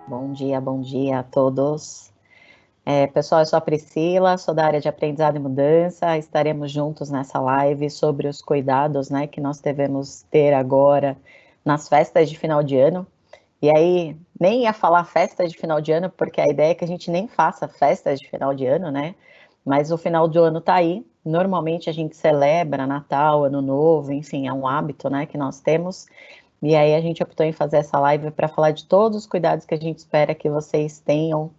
Bom dia a todos. Pessoal, eu sou a Priscila, sou da área de aprendizado e mudança. Estaremos juntos nessa live sobre os cuidados, né, que nós devemos ter agora nas festas de final de ano. E aí, nem ia falar festa de final de ano, porque a ideia é que a gente nem faça festas de final de ano, né? Mas o final do ano tá aí. Normalmente a gente celebra Natal, Ano Novo, enfim, é um hábito, né, que nós temos. E aí a gente optou em fazer essa live para falar de todos os cuidados que a gente espera que vocês tenham,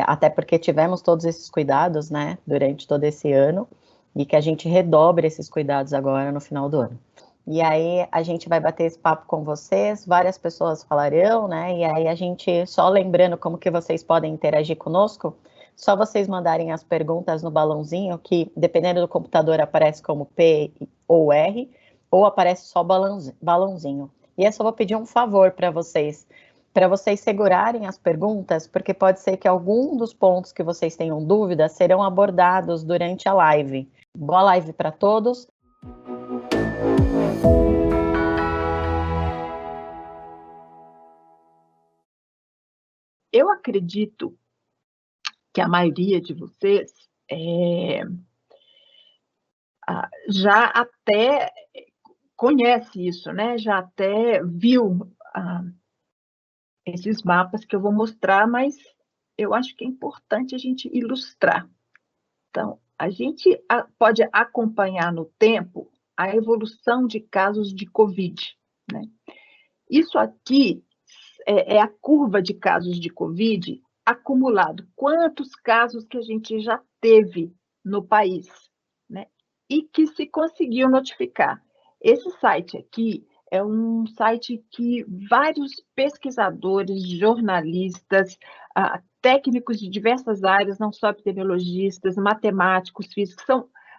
até porque tivemos todos esses cuidados, né, durante todo esse ano, e que a gente redobre esses cuidados agora no final do ano. E aí a gente vai bater esse papo com vocês, várias pessoas falarão, né, e aí a gente, só lembrando como que vocês podem interagir conosco, só vocês mandarem as perguntas no balãozinho, que dependendo do computador aparece como P ou R, ou aparece só balãozinho. E eu só vou pedir um favor para vocês segurarem as perguntas, porque pode ser que algum dos pontos que vocês tenham dúvida serão abordados durante a live. Boa live para todos. Eu acredito que a maioria de vocês já até conhece isso, né? Já até viu esses mapas que eu vou mostrar, mas eu acho que é importante a gente ilustrar. Então, a gente pode acompanhar no tempo a evolução de casos de Covid, né? Isso aqui é a curva de casos de Covid acumulado. Quantos casos que a gente já teve no país, né? E que se conseguiu notificar. Esse site aqui é um site que vários pesquisadores, jornalistas, técnicos de diversas áreas, não só epidemiologistas, matemáticos, físicos,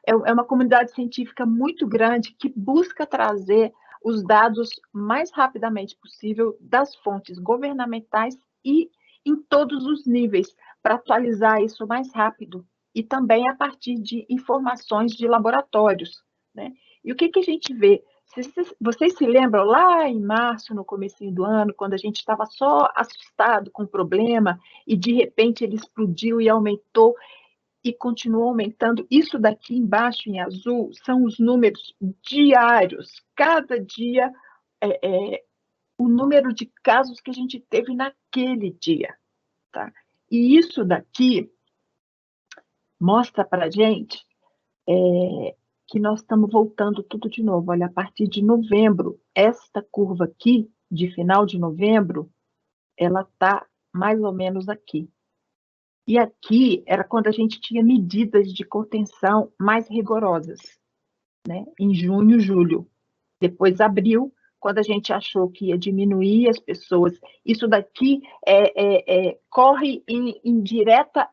é uma comunidade científica muito grande que busca trazer os dados mais rapidamente possível das fontes governamentais e em todos os níveis, para atualizar isso mais rápido e também a partir de informações de laboratórios, né? E o que a gente vê? Vocês se lembram lá em março, no comecinho do ano, quando a gente estava só assustado com o problema e de repente ele explodiu e aumentou e continua aumentando. Isso daqui embaixo em azul são os números diários. Cada dia o número de casos que a gente teve naquele dia. Tá? E isso daqui mostra para a gente que nós estamos voltando tudo de novo. Olha, a partir de novembro, esta curva aqui, de final de novembro, ela está mais ou menos aqui. E aqui era quando a gente tinha medidas de contenção mais rigorosas, né? Em junho, julho. Depois abril, quando a gente achou que ia diminuir as pessoas. Isso daqui corre em direta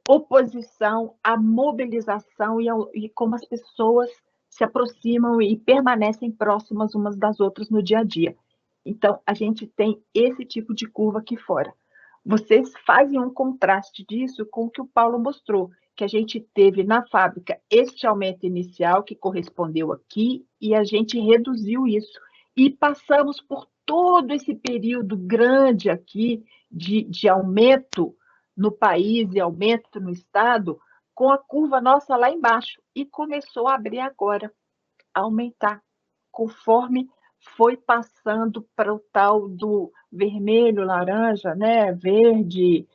oposição à mobilização e como as pessoas se aproximam e permanecem próximas umas das outras no dia a dia. Então, a gente tem esse tipo de curva aqui fora. Vocês fazem um contraste disso com o que o Paulo mostrou, que a gente teve na fábrica este aumento inicial que correspondeu aqui e a gente reduziu isso. E passamos por todo esse período grande aqui de aumento no país e aumento no estado, com a curva nossa lá embaixo. E começou a abrir agora, a aumentar, conforme foi passando para o tal do vermelho, laranja, né, verde,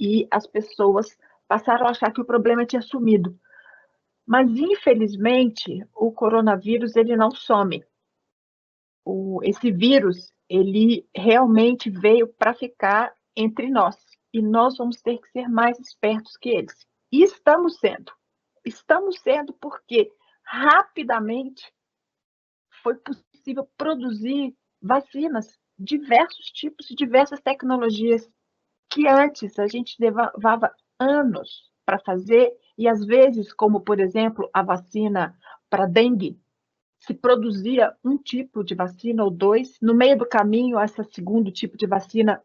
e as pessoas passaram a achar que o problema tinha sumido. Mas, infelizmente, o coronavírus ele não some. Esse vírus ele realmente veio para ficar entre nós. E nós vamos ter que ser mais espertos que eles. E estamos sendo. Estamos sendo porque rapidamente foi possível produzir vacinas, diversos tipos e diversas tecnologias que antes a gente levava anos para fazer, e às vezes, como por exemplo a vacina para dengue, se produzia um tipo de vacina ou dois, no meio do caminho, esse segundo tipo de vacina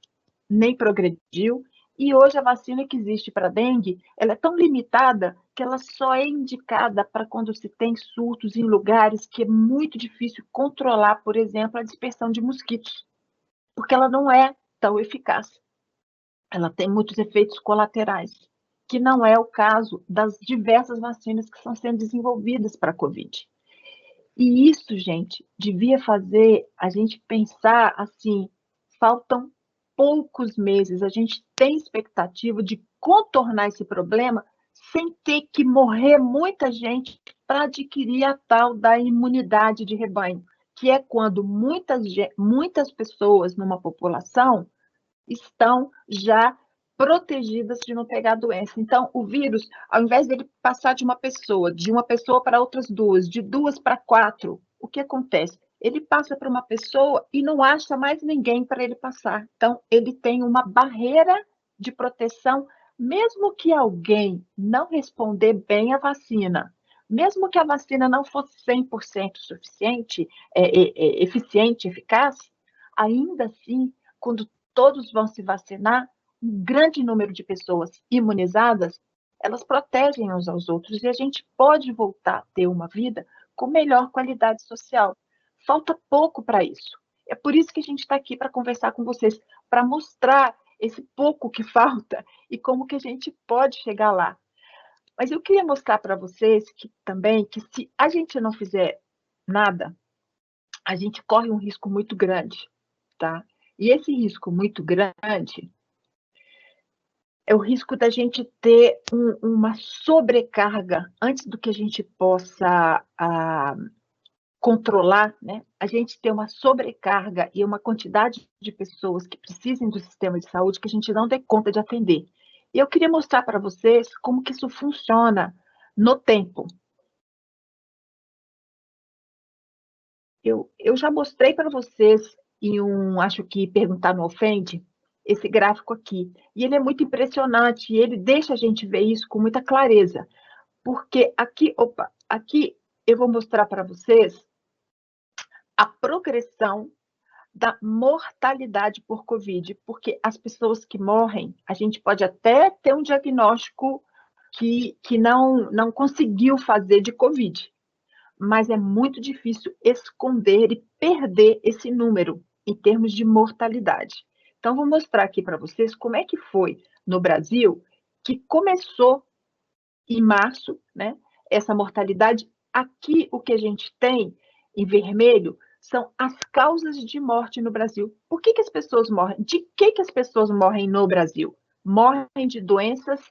nem progrediu, e hoje a vacina que existe para dengue, ela é tão limitada que ela só é indicada para quando se tem surtos em lugares que é muito difícil controlar, por exemplo, a dispersão de mosquitos, porque ela não é tão eficaz. Ela tem muitos efeitos colaterais, que não é o caso das diversas vacinas que estão sendo desenvolvidas para a Covid. E isso, gente, devia fazer a gente pensar assim, faltam poucos meses, a gente tem expectativa de contornar esse problema sem ter que morrer muita gente para adquirir a tal da imunidade de rebanho, que é quando muitas pessoas numa população estão já protegidas de não pegar a doença. Então, o vírus, ao invés dele passar de uma pessoa para outras duas, de duas para quatro, o que acontece? Ele passa para uma pessoa e não acha mais ninguém para ele passar. Então, ele tem uma barreira de proteção, mesmo que alguém não responder bem à vacina, mesmo que a vacina não fosse 100% suficiente, eficiente, eficaz, ainda assim, quando todos vão se vacinar, um grande número de pessoas imunizadas, elas protegem uns aos outros e a gente pode voltar a ter uma vida com melhor qualidade social. Falta pouco para isso. É por isso que a gente está aqui para conversar com vocês, para mostrar esse pouco que falta e como que a gente pode chegar lá. Mas eu queria mostrar para vocês que também que se a gente não fizer nada, a gente corre um risco muito grande, tá? E esse risco muito grande é o risco da gente ter uma sobrecarga antes do que a gente possa controlar, né? A gente ter uma sobrecarga e uma quantidade de pessoas que precisem do sistema de saúde que a gente não dê conta de atender. E eu queria mostrar para vocês como que isso funciona no tempo. Eu já mostrei para vocês acho que Perguntar Não Ofende, esse gráfico aqui. E ele é muito impressionante, e ele deixa a gente ver isso com muita clareza. Porque aqui eu vou mostrar para vocês a progressão da mortalidade por Covid, porque as pessoas que morrem, a gente pode até ter um diagnóstico que não conseguiu fazer de Covid, mas é muito difícil esconder e perder esse número em termos de mortalidade. Então, vou mostrar aqui para vocês como é que foi no Brasil, que começou em março, né, essa mortalidade. Aqui, o que a gente tem em vermelho são as causas de morte no Brasil. Por que as pessoas morrem? De que as pessoas morrem no Brasil? Morrem de doenças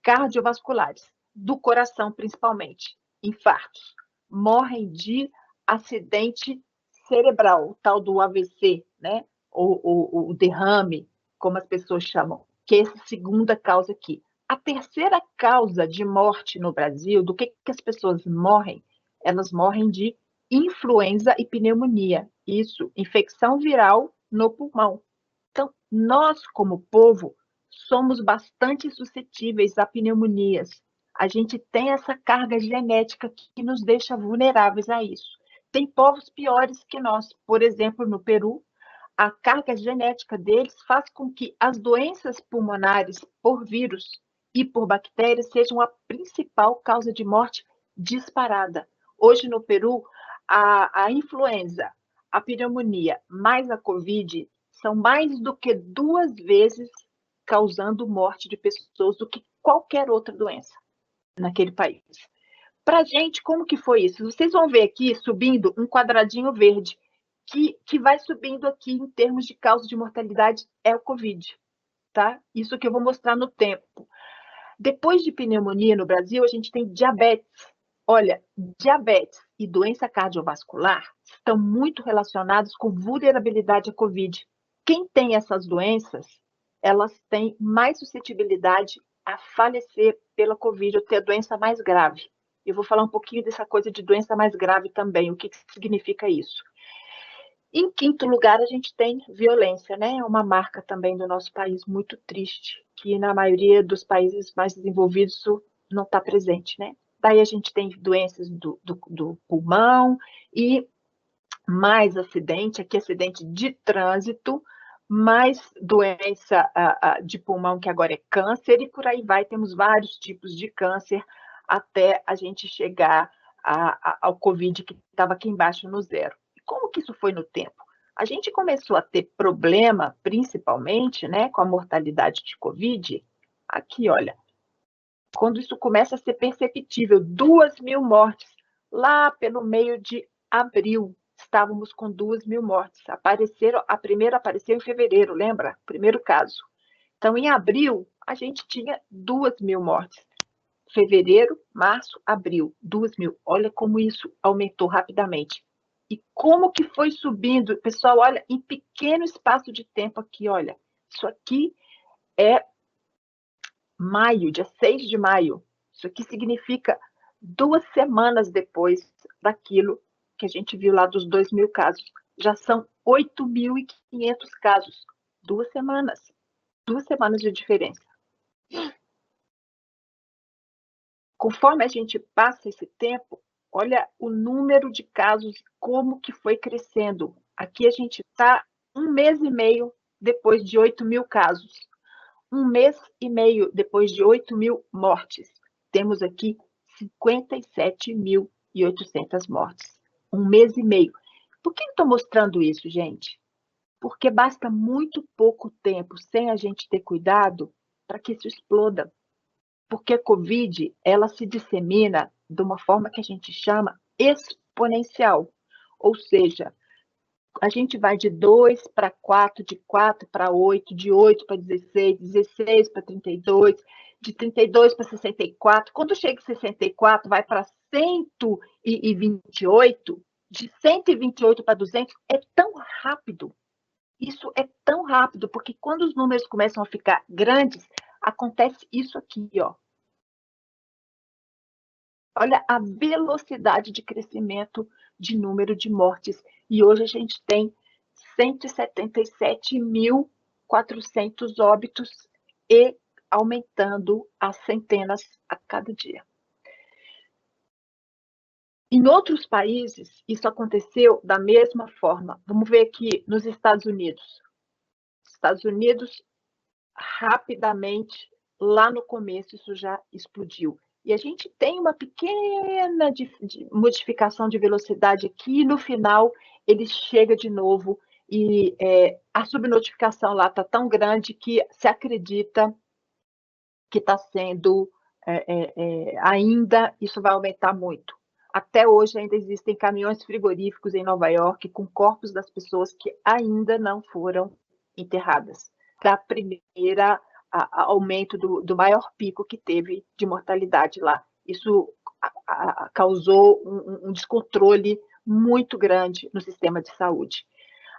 cardiovasculares, do coração principalmente, infartos. Morrem de acidente cerebral, o tal do AVC, né? O derrame, como as pessoas chamam, que é essa segunda causa aqui. A terceira causa de morte no Brasil, do que as pessoas morrem? Elas morrem de influenza e pneumonia. Isso, infecção viral no pulmão. Então, nós, como povo, somos bastante suscetíveis a pneumonias. A gente tem essa carga genética que nos deixa vulneráveis a isso. Tem povos piores que nós. Por exemplo, no Peru, a carga genética deles faz com que as doenças pulmonares por vírus e por bactérias sejam a principal causa de morte disparada. Hoje, no Peru, a influenza, a pneumonia mais a Covid são mais do que 2 vezes causando morte de pessoas do que qualquer outra doença naquele país. Para a gente, como que foi isso? Vocês vão ver aqui subindo um quadradinho verde, que vai subindo aqui em termos de causa de mortalidade é o Covid, tá? Isso que eu vou mostrar no tempo. Depois de pneumonia no Brasil, a gente tem diabetes. Olha, diabetes e doença cardiovascular estão muito relacionados com vulnerabilidade à Covid. Quem tem essas doenças, elas têm mais suscetibilidade a falecer pela Covid ou ter a doença mais grave. Eu vou falar um pouquinho dessa coisa de doença mais grave também, o que significa isso. Em quinto lugar, a gente tem violência, né? Uma marca também do nosso país muito triste, que na maioria dos países mais desenvolvidos isso não está presente, né? Daí a gente tem doenças do pulmão e mais acidente, aqui acidente de trânsito, mais doença de pulmão, que agora é câncer, e por aí vai, temos vários tipos de câncer até a gente chegar ao Covid, que estava aqui embaixo no zero. Como que isso foi no tempo? A gente começou a ter problema, principalmente, né, com a mortalidade de Covid. Aqui, olha, quando isso começa a ser perceptível, 2.000 mortes. Lá pelo meio de abril, estávamos com 2.000 mortes. A primeira apareceu em fevereiro, lembra? Primeiro caso. Então, em abril, a gente tinha 2.000 mortes. Fevereiro, março, abril, 2.000. Olha como isso aumentou rapidamente. E como que foi subindo. Pessoal, olha, em pequeno espaço de tempo aqui, olha. Isso aqui é maio, dia 6 de maio. Isso aqui significa 2 semanas depois daquilo que a gente viu lá dos 2.000 casos. Já são 8.500 casos. 2 semanas. 2 semanas de diferença. Conforme a gente passa esse tempo, olha o número de casos, como que foi crescendo. Aqui a gente está 1 mês e meio depois de 8.000 casos. 1 mês e meio depois de 8.000 mortes. Temos aqui 57.800 mortes. 1 mês e meio. Por que eu estou mostrando isso, gente? Porque basta muito pouco tempo sem a gente ter cuidado para que isso exploda. Porque a Covid, ela se dissemina de uma forma que a gente chama exponencial. Ou seja, a gente vai de 2 para 4, de 4 para 8, de 8 para 16, 16 para 32, de 32 para 64. Quando chega em 64, vai para 128, de 128 para 200, é tão rápido. Isso é tão rápido, porque quando os números começam a ficar grandes, acontece isso aqui, ó. Olha a velocidade de crescimento de número de mortes. E hoje a gente tem 177.400 óbitos e aumentando a centenas a cada dia. Em outros países, isso aconteceu da mesma forma. Vamos ver aqui nos Estados Unidos. Estados Unidos, rapidamente, lá no começo, isso já explodiu. E a gente tem uma pequena modificação de velocidade aqui, e no final ele chega de novo e a subnotificação lá está tão grande que se acredita que está sendo ainda, isso vai aumentar muito. Até hoje ainda existem caminhões frigoríficos em Nova York com corpos das pessoas que ainda não foram enterradas. Da primeira aumento do maior pico que teve de mortalidade lá. Isso causou um descontrole muito grande no sistema de saúde.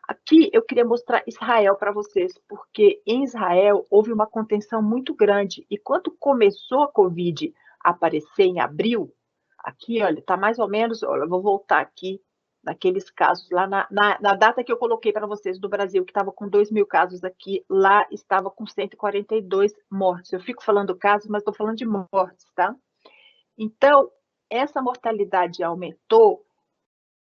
Aqui eu queria mostrar Israel para vocês, porque em Israel houve uma contenção muito grande, e quando começou a Covid a aparecer em abril, aqui, olha, está mais ou menos, olha, eu vou voltar aqui, naqueles casos, lá na data que eu coloquei para vocês do Brasil, que estava com 2.000 casos aqui, lá estava com 142 mortes. Eu fico falando casos, mas estou falando de mortes, tá? Então, essa mortalidade aumentou,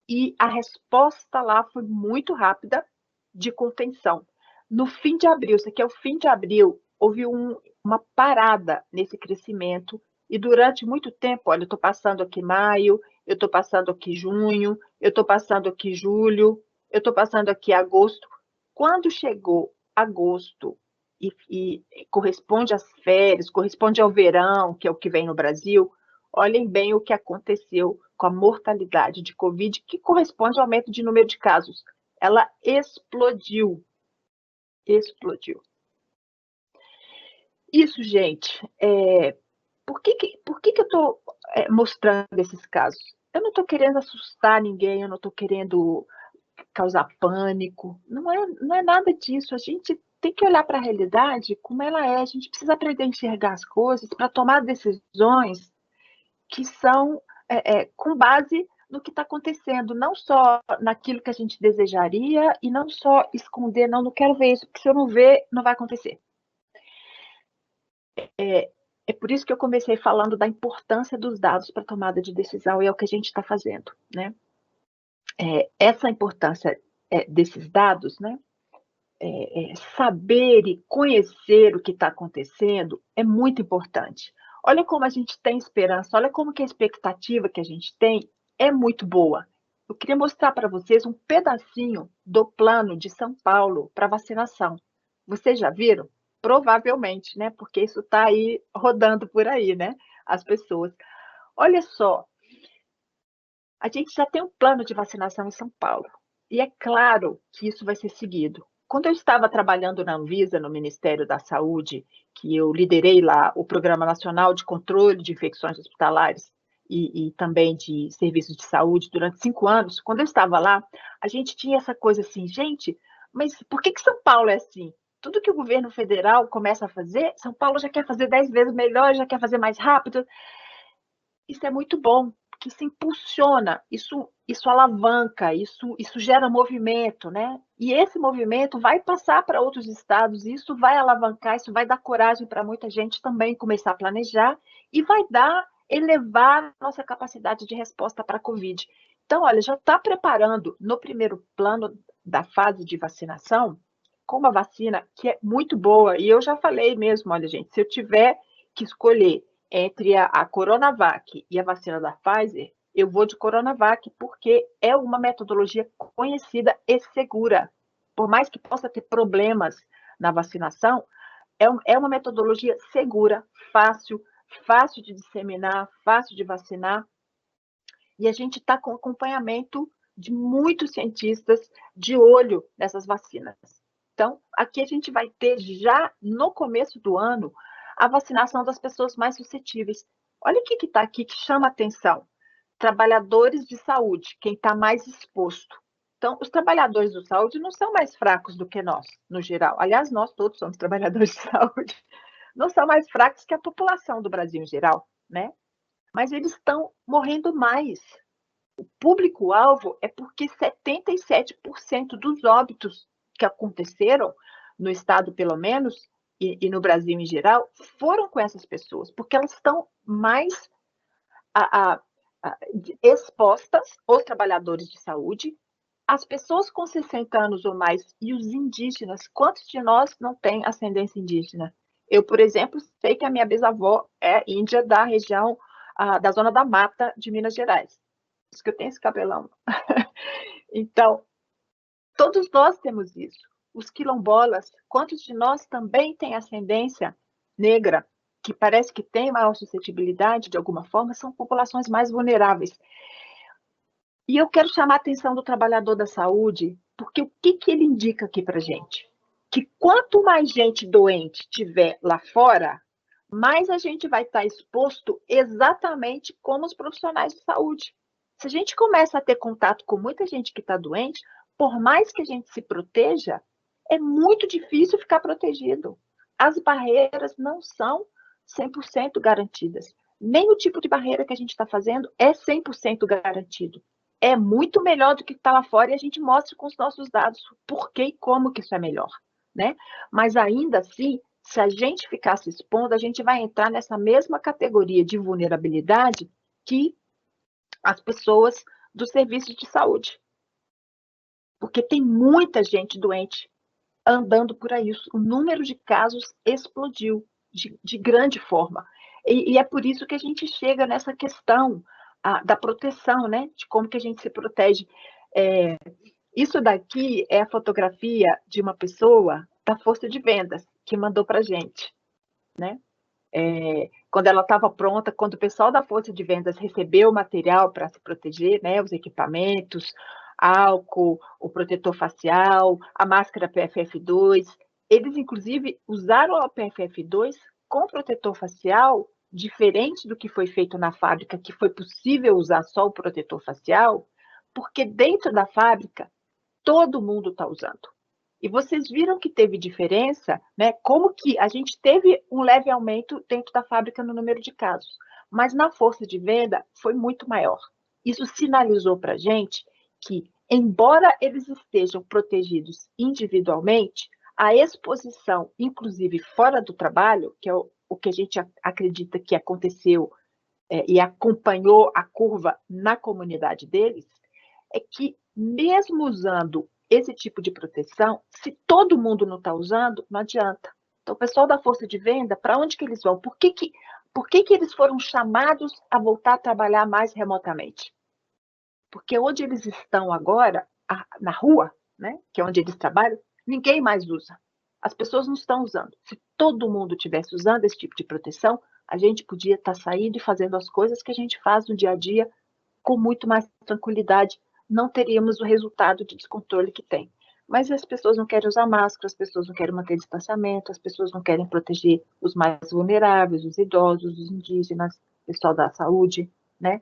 e a resposta lá foi muito rápida de contenção. No fim de abril, isso aqui é o fim de abril, houve uma parada nesse crescimento, e durante muito tempo, olha, eu estou passando aqui maio, eu estou passando aqui junho, eu estou passando aqui julho, eu estou passando aqui agosto. Quando chegou agosto, e corresponde às férias, corresponde ao verão, que é o que vem no Brasil, olhem bem o que aconteceu com a mortalidade de Covid, que corresponde ao aumento de número de casos. Ela explodiu. Explodiu. Isso, gente, por que eu estou mostrando esses casos? Eu não estou querendo assustar ninguém, eu não estou querendo causar pânico, não é nada disso. A gente tem que olhar para a realidade como ela é, a gente precisa aprender a enxergar as coisas para tomar decisões que são com base no que está acontecendo, não só naquilo que a gente desejaria e não só esconder, não quero ver isso, porque se eu não ver, não vai acontecer. É por isso que eu comecei falando da importância dos dados para tomada de decisão, e é o que a gente está fazendo, né? Essa importância desses dados, né? Saber e conhecer o que está acontecendo é muito importante. Olha como a gente tem esperança, olha como que a expectativa que a gente tem é muito boa. eu queria mostrar para vocês um pedacinho do plano de São Paulo para vacinação. Vocês já viram? Provavelmente, né? Porque isso está aí rodando por aí, né? As pessoas. Olha só, a gente já tem um plano de vacinação em São Paulo. E é claro que isso vai ser seguido. Quando eu estava trabalhando na Anvisa, no Ministério da Saúde, que eu liderei lá o Programa Nacional de Controle de Infecções Hospitalares e também de Serviços de Saúde durante 5 anos, quando eu estava lá, a gente tinha essa coisa assim, gente, mas por que São Paulo é assim? Tudo que o governo federal começa a fazer, São Paulo já quer fazer 10 vezes melhor, já quer fazer mais rápido. Isso é muito bom, porque isso impulsiona, isso alavanca, isso gera movimento, né? E esse movimento vai passar para outros estados, isso vai alavancar, isso vai dar coragem para muita gente também começar a planejar e vai elevar a nossa capacidade de resposta para a Covid. Então, olha, já está preparando no primeiro plano da fase de vacinação com uma vacina que é muito boa, e eu já falei mesmo, olha, gente, se eu tiver que escolher entre a Coronavac e a vacina da Pfizer, eu vou de Coronavac, porque é uma metodologia conhecida e segura. Por mais que possa ter problemas na vacinação, é uma metodologia segura, fácil de disseminar, fácil de vacinar, e a gente está com acompanhamento de muitos cientistas de olho nessas vacinas. Então, aqui a gente vai ter já no começo do ano a vacinação das pessoas mais suscetíveis. Olha o que está aqui que chama atenção. Trabalhadores de saúde, quem está mais exposto. Então, os trabalhadores de saúde não são mais fracos do que nós, no geral. Aliás, nós todos somos trabalhadores de saúde. Não são mais fracos que a população do Brasil em geral, né? Mas eles estão morrendo mais. O público-alvo é porque 77% dos óbitos que aconteceram no estado, pelo menos, e no Brasil em geral, foram com essas pessoas, porque elas estão mais expostas, os trabalhadores de saúde, as pessoas com 60 anos ou mais e os indígenas. Quantos de nós não têm ascendência indígena? Eu, por exemplo, sei que a minha bisavó é índia da região, da Zona da Mata de Minas Gerais. Por isso que eu tenho esse cabelão. Então, todos nós temos isso. Os quilombolas, quantos de nós também têm ascendência negra, que parece que tem maior suscetibilidade de alguma forma, são populações mais vulneráveis. E eu quero chamar a atenção do trabalhador da saúde, porque o que ele indica aqui para a gente? Que quanto mais gente doente tiver lá fora, mais a gente vai estar exposto exatamente como os profissionais de saúde. Se a gente começa a ter contato com muita gente que está doente, por mais que a gente se proteja, é muito difícil ficar protegido. As barreiras não são 100% garantidas. Nem o tipo de barreira que a gente está fazendo é 100% garantido. É muito melhor do que está lá fora e a gente mostra com os nossos dados por que e como que isso é melhor, né? Mas ainda assim, se a gente ficar se expondo, a gente vai entrar nessa mesma categoria de vulnerabilidade que as pessoas do serviço de saúde. Porque tem muita gente doente andando por aí. O número de casos explodiu de grande forma. E é por isso que a gente chega nessa questão da proteção, né? De como que a gente se protege. Isso daqui é a fotografia de uma pessoa da força de vendas que mandou para a gente, né? Quando ela estava pronta, quando o pessoal da força de vendas recebeu o material para se proteger, né, os equipamentos, álcool, o protetor facial, a máscara PFF2, eles inclusive usaram a PFF2 com protetor facial, diferente do que foi feito na fábrica, que foi possível usar só o protetor facial, porque dentro da fábrica todo mundo está usando. E vocês viram que teve diferença, né? Como que a gente teve um leve aumento dentro da fábrica no número de casos, mas na força de venda foi muito maior. Isso sinalizou para a gente que, embora eles estejam protegidos individualmente, a exposição, inclusive fora do trabalho, que é o que a gente acredita que aconteceu e acompanhou a curva na comunidade deles, é que mesmo usando esse tipo de proteção, se todo mundo não está usando, não adianta. Então, o pessoal da força de venda, para onde que eles vão? Por que eles foram chamados a voltar a trabalhar mais remotamente? Porque onde eles estão agora, na rua, né, que é onde eles trabalham, ninguém mais usa. As pessoas não estão usando. Se todo mundo tivesse usando esse tipo de proteção, a gente podia estar saindo e fazendo as coisas que a gente faz no dia a dia com muito mais tranquilidade. Não teríamos o resultado de descontrole que tem. Mas as pessoas não querem usar máscara, as pessoas não querem manter distanciamento, as pessoas não querem proteger os mais vulneráveis, os idosos, os indígenas, o pessoal da saúde, né?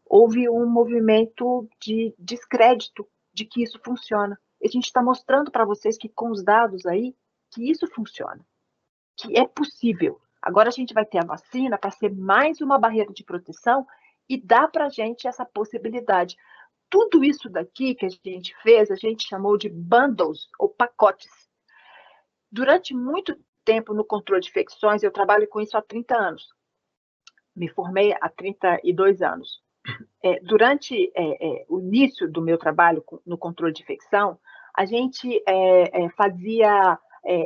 Houve um movimento de descrédito de que isso funciona. A gente está mostrando para vocês que com os dados aí, que isso funciona, que é possível. Agora a gente vai ter a vacina para ser mais uma barreira de proteção e dar para a gente essa possibilidade. Tudo isso daqui que a gente fez, a gente chamou de bundles ou pacotes. Durante muito tempo no controle de infecções, eu trabalho com isso há 30 anos. Me formei há 32 anos. Durante o início do meu trabalho no controle de infecção, a gente fazia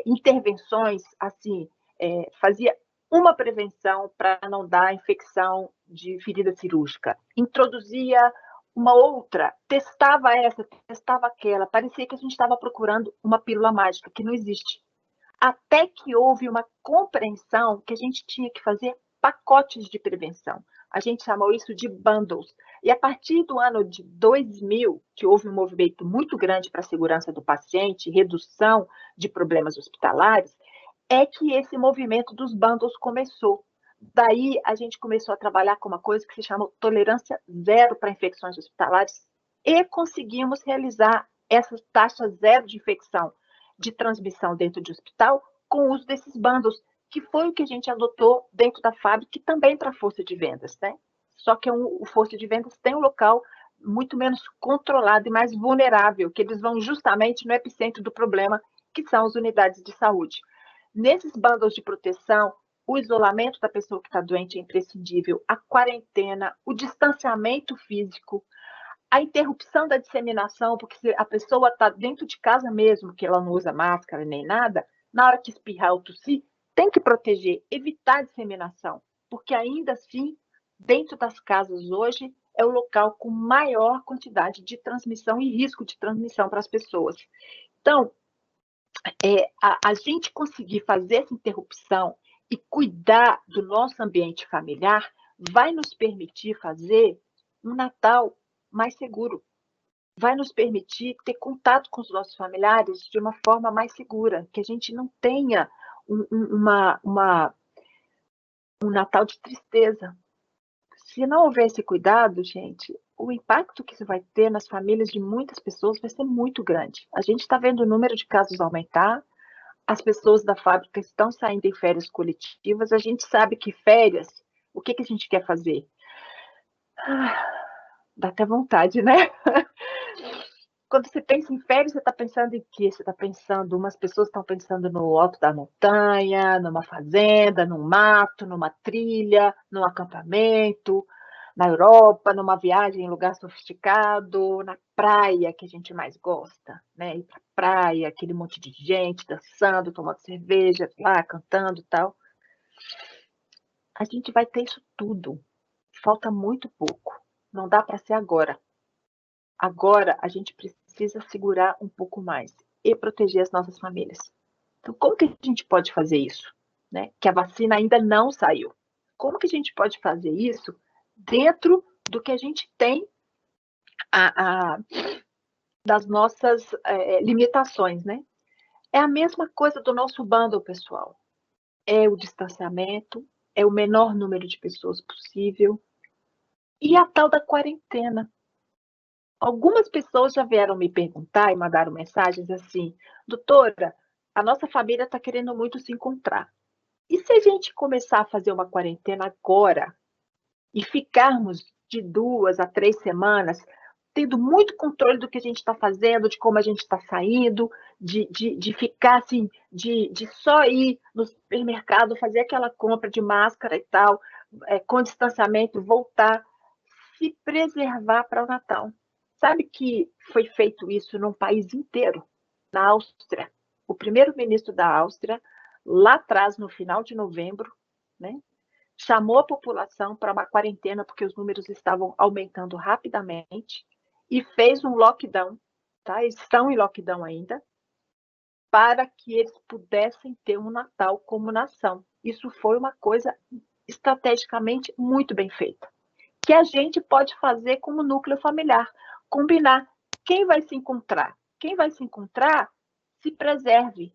intervenções, assim, fazia uma prevenção para não dar infecção de ferida cirúrgica, introduzia uma outra, testava essa, testava aquela, parecia que a gente estava procurando uma pílula mágica, que não existe. Até que houve uma compreensão que a gente tinha que fazer pacotes de prevenção. A gente chamou isso de bundles. E a partir do ano de 2000, que houve um movimento muito grande para a segurança do paciente, redução de problemas hospitalares, é que esse movimento dos bundles começou. Daí a gente começou a trabalhar com uma coisa que se chama tolerância zero para infecções hospitalares e conseguimos realizar essa taxa zero de infecção de transmissão dentro de hospital com o uso desses bundles, que foi o que a gente adotou dentro da fábrica e também para a força de vendas, né? Só que o força de vendas tem um local muito menos controlado e mais vulnerável, que eles vão justamente no epicentro do problema, que são as unidades de saúde. Nesses bundles de proteção, o isolamento da pessoa que está doente é imprescindível, a quarentena, o distanciamento físico, a interrupção da disseminação, porque se a pessoa está dentro de casa mesmo, que ela não usa máscara nem nada, na hora que espirrar ou tossir, tem que proteger, evitar a disseminação, porque ainda assim, dentro das casas hoje, é o local com maior quantidade de transmissão e risco de transmissão para as pessoas. Então, a gente conseguir fazer essa interrupção e cuidar do nosso ambiente familiar vai nos permitir fazer um Natal mais seguro, vai nos permitir ter contato com os nossos familiares de uma forma mais segura, que a gente não tenha um Natal de tristeza. Se não houver esse cuidado, gente, o impacto que isso vai ter nas famílias de muitas pessoas vai ser muito grande. A gente está vendo o número de casos aumentar, as pessoas da fábrica estão saindo em férias coletivas, a gente sabe que férias, o que a gente quer fazer? Dá até vontade, né? Quando você pensa em férias, você está pensando em quê? Você está pensando, umas pessoas estão pensando no alto da montanha, numa fazenda, num mato, numa trilha, num acampamento, na Europa, numa viagem em lugar sofisticado, na praia, que a gente mais gosta, né? Ir para praia, aquele monte de gente dançando, tomando cerveja, lá, cantando e tal. A gente vai ter isso tudo. Falta muito pouco. Não dá para ser agora. Agora, a gente precisa segurar um pouco mais e proteger as nossas famílias. Então, como que a gente pode fazer isso? Né? Que a vacina ainda não saiu. Como que a gente pode fazer isso dentro do que a gente tem das nossas limitações, né? É a mesma coisa do nosso bundle, pessoal. É o distanciamento, é o menor número de pessoas possível e a tal da quarentena. Algumas pessoas já vieram me perguntar e mandaram mensagens assim: doutora, a nossa família está querendo muito se encontrar. E se a gente começar a fazer uma quarentena agora e ficarmos de 2 a 3 semanas, tendo muito controle do que a gente está fazendo, de como a gente está saindo, de ficar assim, de só ir no supermercado, fazer aquela compra de máscara e tal, com distanciamento, voltar, se preservar para o Natal. Sabe que foi feito isso num país inteiro, na Áustria. O primeiro-ministro da Áustria, lá atrás, no final de novembro, né, chamou a população para uma quarentena, porque os números estavam aumentando rapidamente, e fez um lockdown, tá? Eles estão em lockdown ainda, para que eles pudessem ter um Natal como nação. Isso foi uma coisa estrategicamente muito bem feita, que a gente pode fazer como núcleo familiar, combinar quem vai se encontrar. Quem vai se encontrar, se preserve.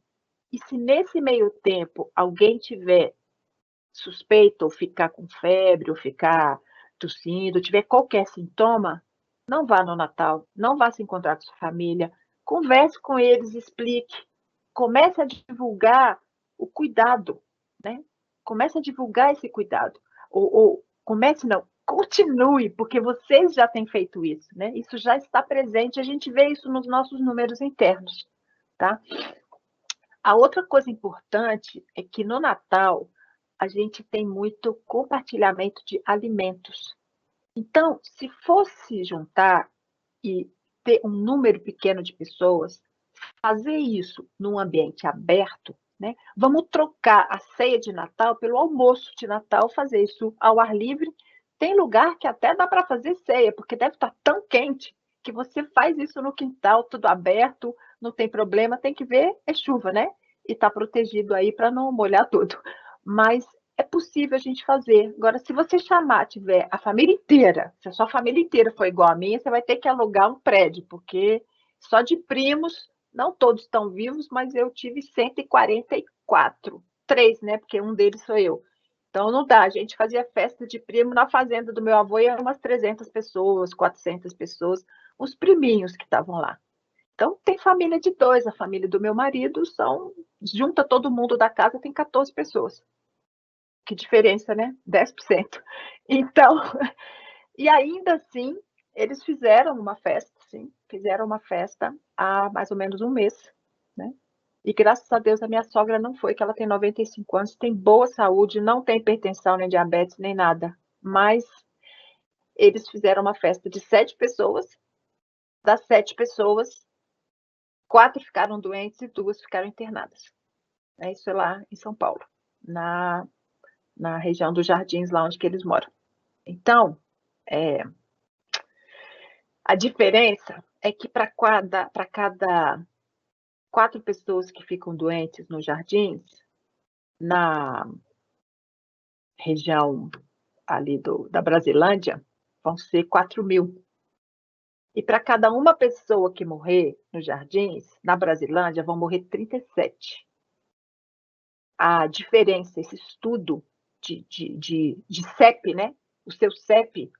E se nesse meio tempo alguém tiver suspeito, ou ficar com febre, ou ficar tossindo, tiver qualquer sintoma, não vá no Natal, não vá se encontrar com sua família, converse com eles, explique, comece a divulgar o cuidado, né? Comece a divulgar esse cuidado. Ou comece, não, continue, porque vocês já têm feito isso, né? Isso já está presente, a gente vê isso nos nossos números internos, tá? A outra coisa importante é que no Natal a gente tem muito compartilhamento de alimentos. Então, se fosse juntar e ter um número pequeno de pessoas, fazer isso num ambiente aberto, né? Vamos trocar a ceia de Natal pelo almoço de Natal, fazer isso ao ar livre. Tem lugar que até dá para fazer ceia, porque deve estar tão quente que você faz isso no quintal, tudo aberto, não tem problema, tem que ver, é chuva, né? E está protegido aí para não molhar tudo. Mas é possível a gente fazer. Agora, se você chamar, tiver a família inteira, se a sua família inteira for igual a minha, você vai ter que alugar um prédio, porque só de primos, não todos estão vivos, mas eu tive 144. 3, né? Porque um deles sou eu. Então, não dá. A gente fazia festa de primo na fazenda do meu avô e eram umas 300 pessoas, 400 pessoas, os priminhos que estavam lá. Então, tem família de dois. A família do meu marido junta todo mundo da casa, tem 14 pessoas. Que diferença, né? 10%. Então, e ainda assim, eles fizeram uma festa, sim, fizeram uma festa há mais ou menos um mês, né? E graças a Deus a minha sogra não foi, que ela tem 95 anos, tem boa saúde, não tem hipertensão, nem diabetes, nem nada. Mas eles fizeram uma festa de 7 pessoas, das 7 pessoas, 4 ficaram doentes e 2 ficaram internadas. Isso é lá em São Paulo, na região dos Jardins, lá onde que eles moram. Então, a diferença é que para cada 4 pessoas que ficam doentes nos Jardins, na região ali da Brasilândia, vão ser 4.000. E para cada uma pessoa que morrer nos Jardins, na Brasilândia, vão morrer 37. A diferença, esse estudo de CEP, né? O seu CEP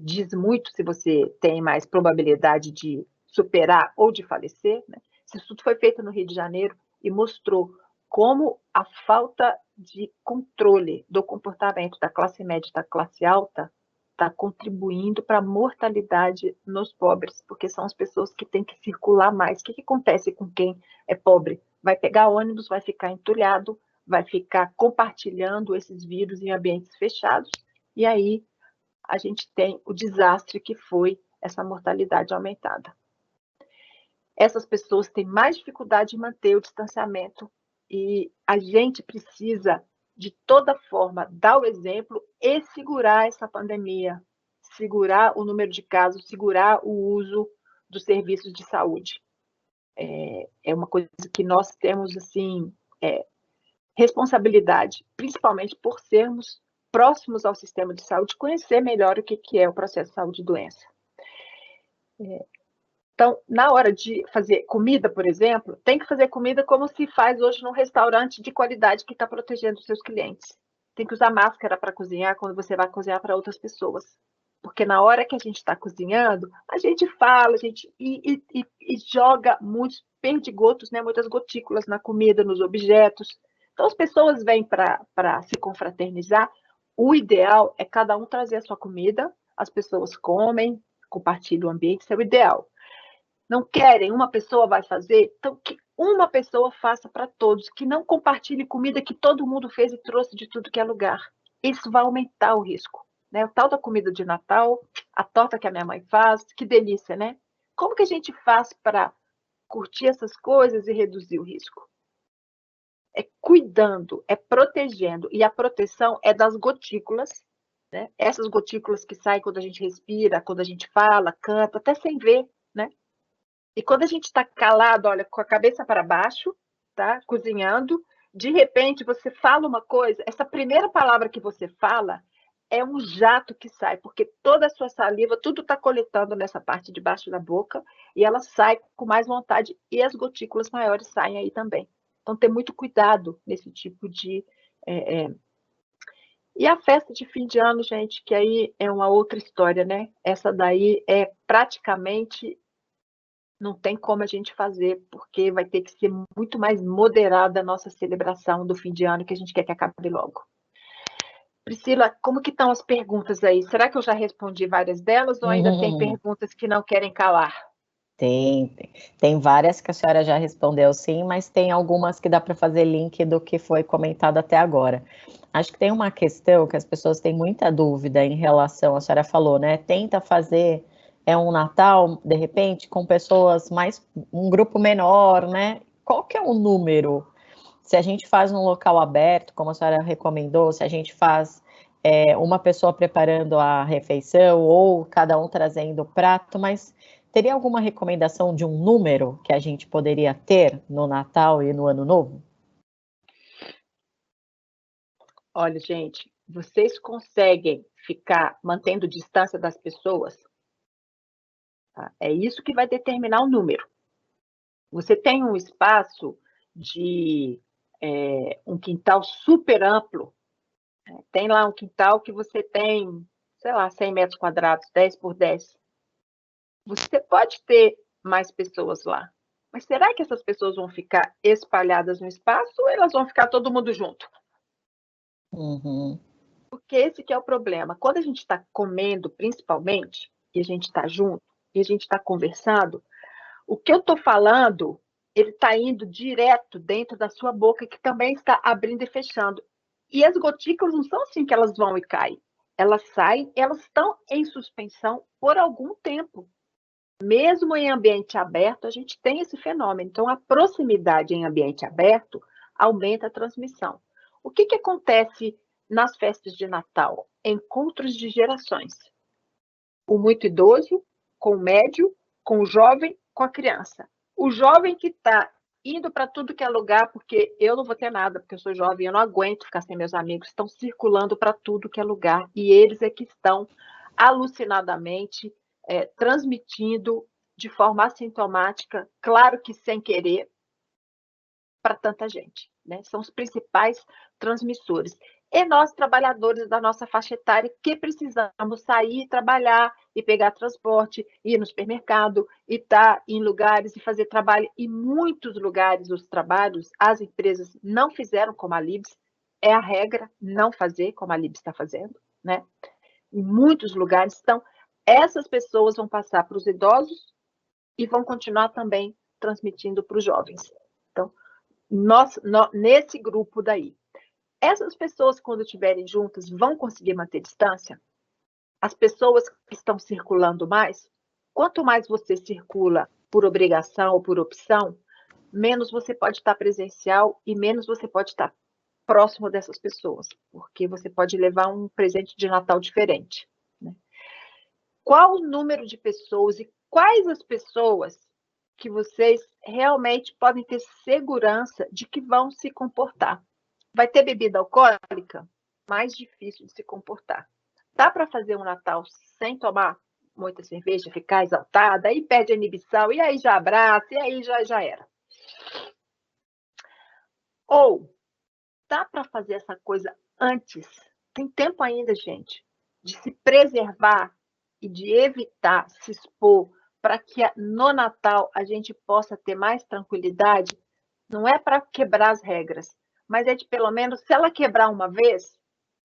diz muito se você tem mais probabilidade de superar ou de falecer, né? Esse estudo foi feito no Rio de Janeiro e mostrou como a falta de controle do comportamento da classe média e da classe alta está contribuindo para a mortalidade nos pobres, porque são as pessoas que têm que circular mais. O que acontece com quem é pobre? Vai pegar ônibus, vai ficar entulhado, vai ficar compartilhando esses vírus em ambientes fechados, e aí a gente tem o desastre que foi essa mortalidade aumentada. Essas pessoas têm mais dificuldade de manter o distanciamento e a gente precisa, de toda forma, dar o exemplo e segurar essa pandemia, segurar o número de casos, segurar o uso dos serviços de saúde. É uma coisa que nós temos, assim, responsabilidade, principalmente por sermos próximos ao sistema de saúde, conhecer melhor o que é o processo de saúde e doença. Então, na hora de fazer comida, por exemplo, tem que fazer comida como se faz hoje num restaurante de qualidade que está protegendo os seus clientes. Tem que usar máscara para cozinhar quando você vai cozinhar para outras pessoas. Porque na hora que a gente está cozinhando, a gente fala, a gente e joga muitos perdigotos, né, muitas gotículas na comida, nos objetos. Então, as pessoas vêm para se confraternizar. O ideal é cada um trazer a sua comida, as pessoas comem, compartilham o ambiente, isso é o ideal. Não querem, uma pessoa vai fazer, então que uma pessoa faça para todos, que não compartilhe comida que todo mundo fez e trouxe de tudo que é lugar. Isso vai aumentar o risco. Né? O tal da comida de Natal, a torta que a minha mãe faz, que delícia, né? Como que a gente faz para curtir essas coisas e reduzir o risco? É cuidando, é protegendo. E a proteção é das gotículas, né? Essas gotículas que saem quando a gente respira, quando a gente fala, canta, até sem ver, né? E quando a gente está calado, olha, com a cabeça para baixo, tá? Cozinhando, de repente você fala uma coisa, essa primeira palavra que você fala é um jato que sai, porque toda a sua saliva, tudo está coletando nessa parte de baixo da boca, e ela sai com mais vontade, e as gotículas maiores saem aí também. Então, ter muito cuidado nesse tipo de... E a festa de fim de ano, gente, que aí é uma outra história, né? Essa daí é praticamente... Não tem como a gente fazer, porque vai ter que ser muito mais moderada a nossa celebração do fim de ano, que a gente quer que acabe logo. Priscila, como que estão as perguntas aí? Será que eu já respondi várias delas ou ainda tem perguntas que não querem calar? Tem várias que a senhora já respondeu sim, mas tem algumas que dá para fazer link do que foi comentado até agora. Acho que tem uma questão que as pessoas têm muita dúvida em relação, a senhora falou, né? Tenta fazer um Natal, de repente, com pessoas um grupo menor, né? Qual que é o número? Se a gente faz num local aberto, como a senhora recomendou, se a gente faz uma pessoa preparando a refeição ou cada um trazendo o prato, mas teria alguma recomendação de um número que a gente poderia ter no Natal e no Ano Novo? Olha, gente, vocês conseguem ficar mantendo distância das pessoas? Tá? É isso que vai determinar o número. Você tem um espaço de um quintal super amplo, né? Tem lá um quintal que você tem, sei lá, 100 metros quadrados, 10 por 10. Você pode ter mais pessoas lá, mas será que essas pessoas vão ficar espalhadas no espaço ou elas vão ficar todo mundo junto? Uhum. Porque esse que é o problema. Quando a gente está comendo, principalmente, e a gente está junto, e a gente está conversando, o que eu estou falando, ele está indo direto dentro da sua boca, que também está abrindo e fechando. E as gotículas não são assim que elas vão e caem. Elas saem, elas estão em suspensão por algum tempo. Mesmo em ambiente aberto, a gente tem esse fenômeno. Então, a proximidade em ambiente aberto aumenta a transmissão. O que acontece nas festas de Natal? Encontros de gerações. O muito idoso com o médio, com o jovem, com a criança. O jovem que está indo para tudo que é lugar, porque eu não vou ter nada, porque eu sou jovem, eu não aguento ficar sem meus amigos, estão circulando para tudo que é lugar, e eles é que estão alucinadamente transmitindo de forma assintomática, claro que sem querer, para tanta gente, né? São os principais transmissores. E nós, trabalhadores da nossa faixa etária, que precisamos sair, trabalhar e pegar transporte, ir no supermercado, e estar em lugares e fazer trabalho. Em muitos lugares, os trabalhos, as empresas não fizeram como a Libs, é a regra não fazer como a Libs está fazendo, né? Em muitos lugares. Então, essas pessoas vão passar para os idosos e vão continuar também transmitindo para os jovens. Então, nesse grupo daí. Essas pessoas, quando estiverem juntas, vão conseguir manter distância? As pessoas que estão circulando mais, quanto mais você circula por obrigação ou por opção, menos você pode estar presencial e menos você pode estar próximo dessas pessoas, porque você pode levar um presente de Natal diferente, né? Qual o número de pessoas e quais as pessoas que vocês realmente podem ter segurança de que vão se comportar? Vai ter bebida alcoólica? Mais difícil de se comportar. Dá para fazer um Natal sem tomar muita cerveja, ficar exaltada, aí perde a inibição, e aí já abraça, e aí já era. Ou dá para fazer essa coisa antes? Tem tempo ainda, gente, de se preservar e de evitar se expor para que no Natal a gente possa ter mais tranquilidade. Não é para quebrar as regras, mas é de pelo menos, se ela quebrar uma vez,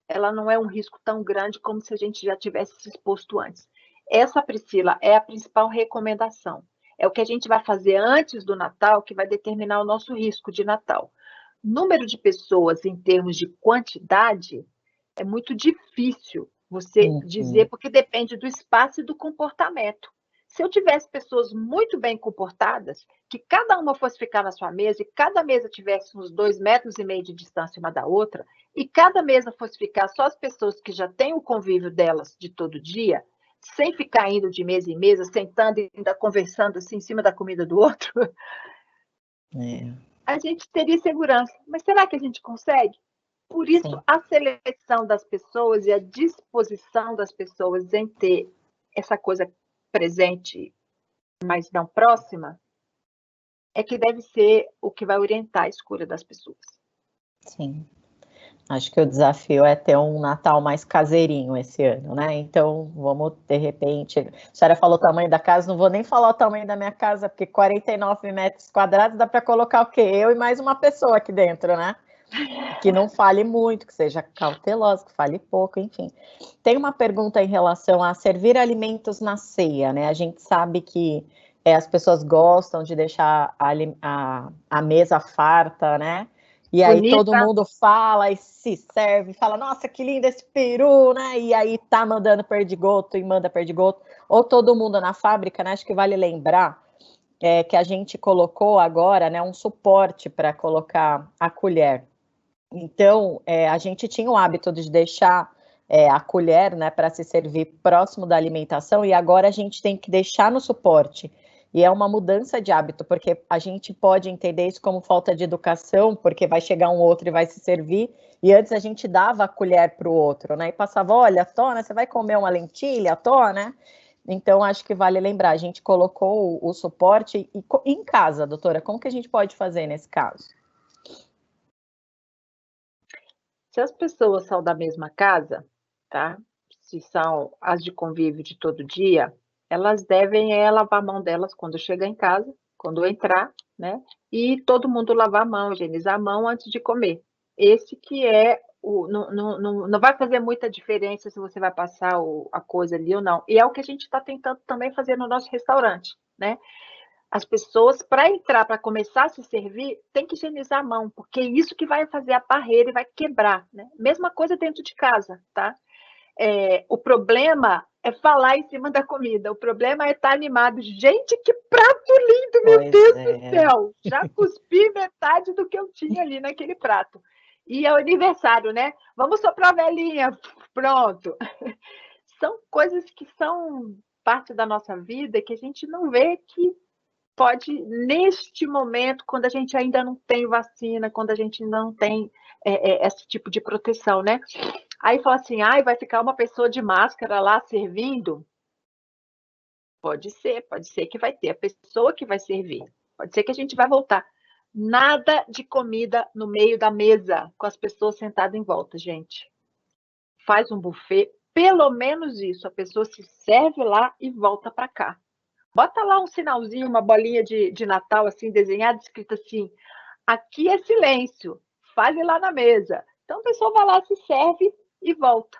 ela não é um risco tão grande como se a gente já tivesse se exposto antes. Essa, Priscila, é a principal recomendação. É o que a gente vai fazer antes do Natal que vai determinar o nosso risco de Natal. Número de pessoas em termos de quantidade é muito difícil você dizer, porque depende do espaço e do comportamento. Se eu tivesse pessoas muito bem comportadas, que cada uma fosse ficar na sua mesa, e cada mesa tivesse uns 2,5 metros de distância uma da outra, e cada mesa fosse ficar só as pessoas que já têm o convívio delas de todo dia, sem ficar indo de mesa em mesa, sentando e ainda conversando assim em cima da comida do outro, a gente teria segurança. Mas será que a gente consegue? Por isso, Sim. a seleção das pessoas e a disposição das pessoas em ter essa coisa presente, mas não próxima, é que deve ser o que vai orientar a escolha das pessoas. Sim. Acho que o desafio é ter um Natal mais caseirinho esse ano, né? Então, vamos, de repente... A senhora falou o tamanho da casa, não vou nem falar o tamanho da minha casa, porque 49 metros quadrados dá para colocar o quê? Eu e mais uma pessoa aqui dentro, né? Que não fale muito, que seja cautelosa, que fale pouco, enfim. Tem uma pergunta em relação a servir alimentos na ceia, né? A gente sabe que as pessoas gostam de deixar a mesa farta, né? E aí Bonita. todo mundo fala e se serve, fala, nossa, que lindo esse peru, né? E aí tá mandando perdigoto e manda perdigoto. Ou todo mundo na fábrica, né? Acho que vale lembrar que a gente colocou agora, né, um suporte para colocar a colher. Então, a gente tinha o hábito de deixar a colher, né, para se servir próximo da alimentação, e agora a gente tem que deixar no suporte. E é uma mudança de hábito, porque a gente pode entender isso como falta de educação, porque vai chegar um outro e vai se servir, e antes a gente dava a colher para o outro, né, e passava, olha, Tó, né, você vai comer uma lentilha, Tó, né? Então, acho que vale lembrar, a gente colocou o suporte em casa, doutora, como que a gente pode fazer nesse caso? Se as pessoas são da mesma casa, tá? Se são as de convívio de todo dia, elas devem lavar a mão delas quando chega em casa, quando entrar, né? E todo mundo lavar a mão, higienizar a mão antes de comer. Esse que é o... Não vai fazer muita diferença se você vai passar a coisa ali ou não. E é o que a gente está tentando também fazer no nosso restaurante, né? As pessoas, para entrar, para começar a se servir, tem que higienizar a mão, porque é isso que vai fazer a barreira e vai quebrar, né? Mesma coisa dentro de casa, tá? O problema é falar em cima da comida, o problema é estar animado. Gente, que prato lindo, meu Deus do céu! Já cuspi metade do que eu tinha ali naquele prato. E é o aniversário, né? Vamos soprar a velhinha, pronto. São coisas que são parte da nossa vida que a gente não vê que pode, neste momento, quando a gente ainda não tem vacina, quando a gente não tem esse tipo de proteção, né? Aí fala assim, vai ficar uma pessoa de máscara lá servindo? Pode ser que vai ter a pessoa que vai servir. Pode ser que a gente vai voltar. Nada de comida no meio da mesa, com as pessoas sentadas em volta, gente. Faz um buffet, pelo menos isso, a pessoa se serve lá e volta para cá. Bota lá um sinalzinho, uma bolinha de Natal, assim, desenhada, escrito assim, aqui é silêncio, fale lá na mesa. Então, a pessoa vai lá, se serve e volta.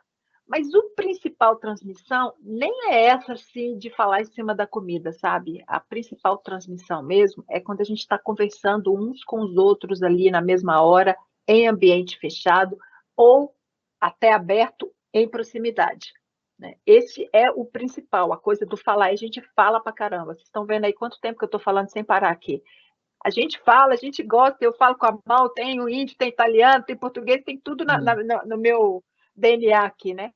Mas o principal transmissão nem é essa, assim, de falar em cima da comida, sabe? A principal transmissão mesmo é quando a gente está conversando uns com os outros ali na mesma hora, em ambiente fechado, ou até aberto em proximidade. Né? Esse é o principal, a coisa do falar, e a gente fala pra caramba. Vocês estão vendo aí quanto tempo que eu estou falando sem parar aqui. A gente fala, a gente gosta, eu falo com a mão, tem o índio, tem italiano, tem português, tem tudo no meu DNA aqui, né?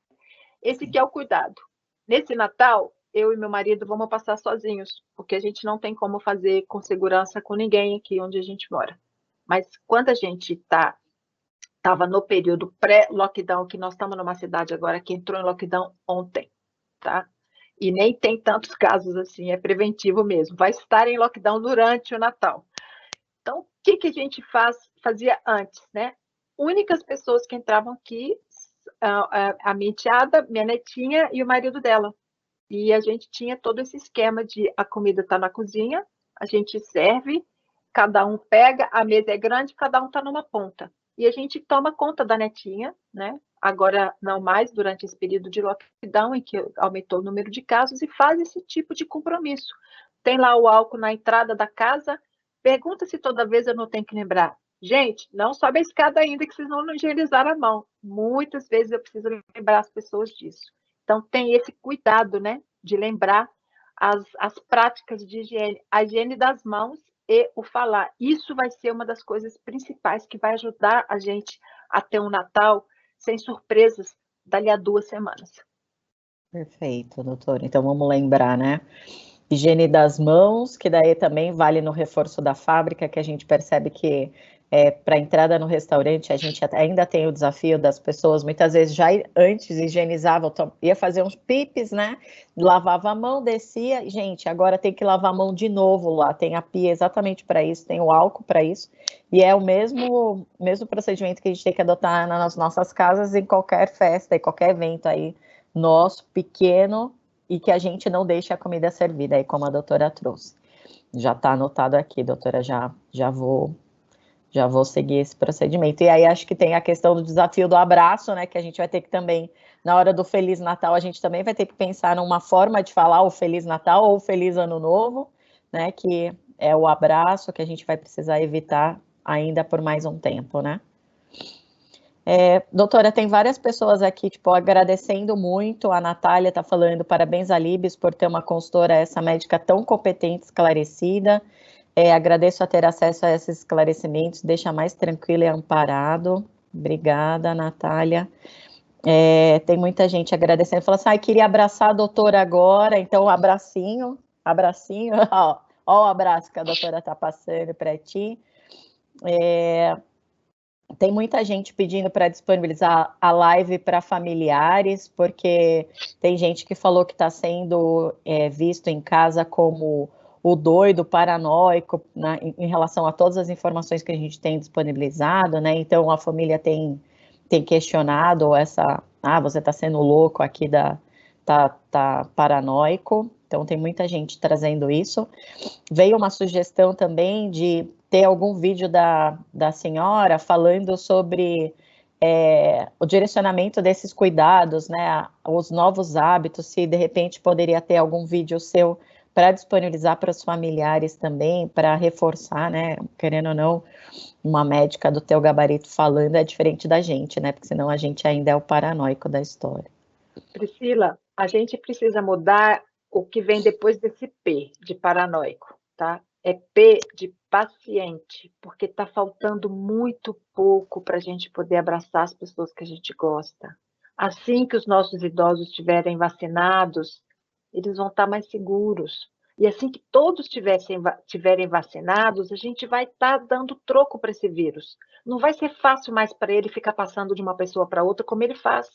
Esse que é o cuidado. Nesse Natal, eu e meu marido vamos passar sozinhos, porque a gente não tem como fazer com segurança com ninguém aqui onde a gente mora. Mas quando a gente estava no período pré-lockdown, que nós estamos numa cidade agora que entrou em lockdown ontem, tá? E nem tem tantos casos assim, é preventivo mesmo. Vai estar em lockdown durante o Natal. Então, o que a gente fazia antes, né? Únicas pessoas que entravam aqui, a minha enteada, minha netinha e o marido dela. E a gente tinha todo esse esquema de a comida está na cozinha, a gente serve, cada um pega, a mesa é grande, cada um está numa ponta. E a gente toma conta da netinha, né? Agora não mais durante esse período de lockdown, em que aumentou o número de casos, e faz esse tipo de compromisso. Tem lá o álcool na entrada da casa, pergunta se toda vez eu não tenho que lembrar. Gente, não sobe a escada ainda que vocês não higienizaram a mão. Muitas vezes eu preciso lembrar as pessoas disso. Então, tem esse cuidado, né, de lembrar as práticas de higiene, a higiene das mãos e o falar. Isso vai ser uma das coisas principais que vai ajudar a gente a ter um Natal sem surpresas dali a 2 semanas. Perfeito, doutora. Então vamos lembrar, né? Higiene das mãos, que daí também vale no reforço da fábrica, que a gente percebe que para a entrada no restaurante a gente ainda tem o desafio das pessoas, muitas vezes já antes higienizavam, ia fazer uns pipes, né? Lavava a mão, descia, gente, agora tem que lavar a mão de novo lá, tem a pia exatamente para isso, tem o álcool para isso, e é o mesmo procedimento que a gente tem que adotar nas nossas casas em qualquer festa, em qualquer evento aí nosso, pequeno, e que a gente não deixe a comida servida, aí como a doutora trouxe. Já está anotado aqui, doutora, já vou seguir esse procedimento. E aí acho que tem a questão do desafio do abraço, né, que a gente vai ter que também, na hora do Feliz Natal, a gente também vai ter que pensar numa forma de falar o Feliz Natal ou o Feliz Ano Novo, né, que é o abraço que a gente vai precisar evitar ainda por mais um tempo, né. Doutora, tem várias pessoas aqui, tipo, agradecendo muito, a Natália está falando, parabéns a Libes por ter uma consultora, essa médica tão competente, esclarecida, agradeço a ter acesso a esses esclarecimentos, deixa mais tranquilo e amparado, obrigada, Natália. Tem muita gente agradecendo, falando assim, queria abraçar a doutora agora, então abracinho, ó o abraço que a doutora está passando para ti. Tem muita gente pedindo para disponibilizar a live para familiares, porque tem gente que falou que está sendo visto em casa como o doido, paranoico, né, em relação a todas as informações que a gente tem disponibilizado, né? Então a família tem questionado essa, você está sendo louco aqui, tá paranoico. Então tem muita gente trazendo isso. Veio uma sugestão também de ter algum vídeo da senhora falando sobre o direcionamento desses cuidados, né, os novos hábitos, se de repente poderia ter algum vídeo seu para disponibilizar para os familiares também, para reforçar, né, querendo ou não, uma médica do teu gabarito falando é diferente da gente, né, porque senão a gente ainda é o paranoico da história. Priscila, a gente precisa mudar o que vem depois desse P, de paranoico, tá? É P de paciente, porque está faltando muito pouco para a gente poder abraçar as pessoas que a gente gosta. Assim que os nossos idosos estiverem vacinados, eles vão estar mais seguros. E assim que todos estiverem vacinados, a gente vai estar dando troco para esse vírus. Não vai ser fácil mais para ele ficar passando de uma pessoa para outra como ele faz.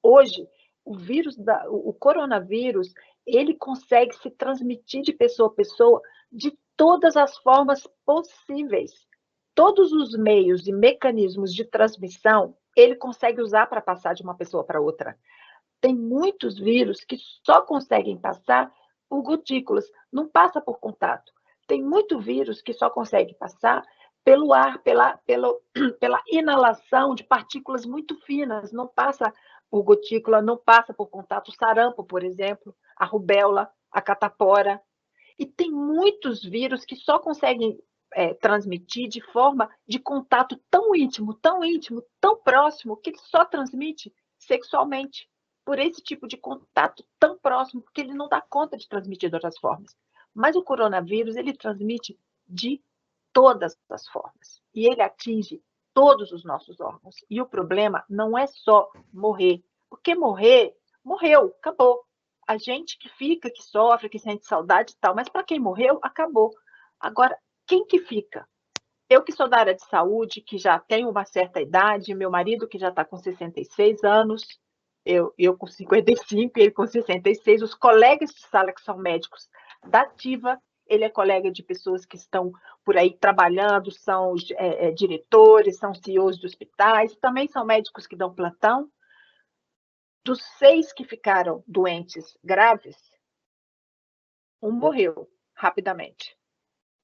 Hoje, o coronavírus, ele consegue se transmitir de pessoa a pessoa de todas as formas possíveis. Todos os meios e mecanismos de transmissão, ele consegue usar para passar de uma pessoa para outra. Tem muitos vírus que só conseguem passar por gotículas, não passa por contato. Tem muito vírus que só consegue passar pelo ar, pela inalação de partículas muito finas, não passa por gotícula, não passa por contato. O sarampo, por exemplo, a rubéola, a catapora. E tem muitos vírus que só conseguem transmitir de forma de contato tão íntimo, tão próximo, que ele só transmite sexualmente, por esse tipo de contato tão próximo, porque ele não dá conta de transmitir de outras formas. Mas o coronavírus, ele transmite de todas as formas. E ele atinge todos os nossos órgãos. E o problema não é só morrer. Porque morreu, acabou. A gente que fica, que sofre, que sente saudade e tal, mas para quem morreu, acabou. Agora, quem que fica? Eu que sou da área de saúde, que já tenho uma certa idade, meu marido que já está com 66 anos, eu com 55 e ele com 66, os colegas de sala que são médicos da ativa, ele é colega de pessoas que estão por aí trabalhando, são diretores, são CEOs de hospitais, também são médicos que dão plantão. Dos 6 que ficaram doentes graves, um morreu rapidamente,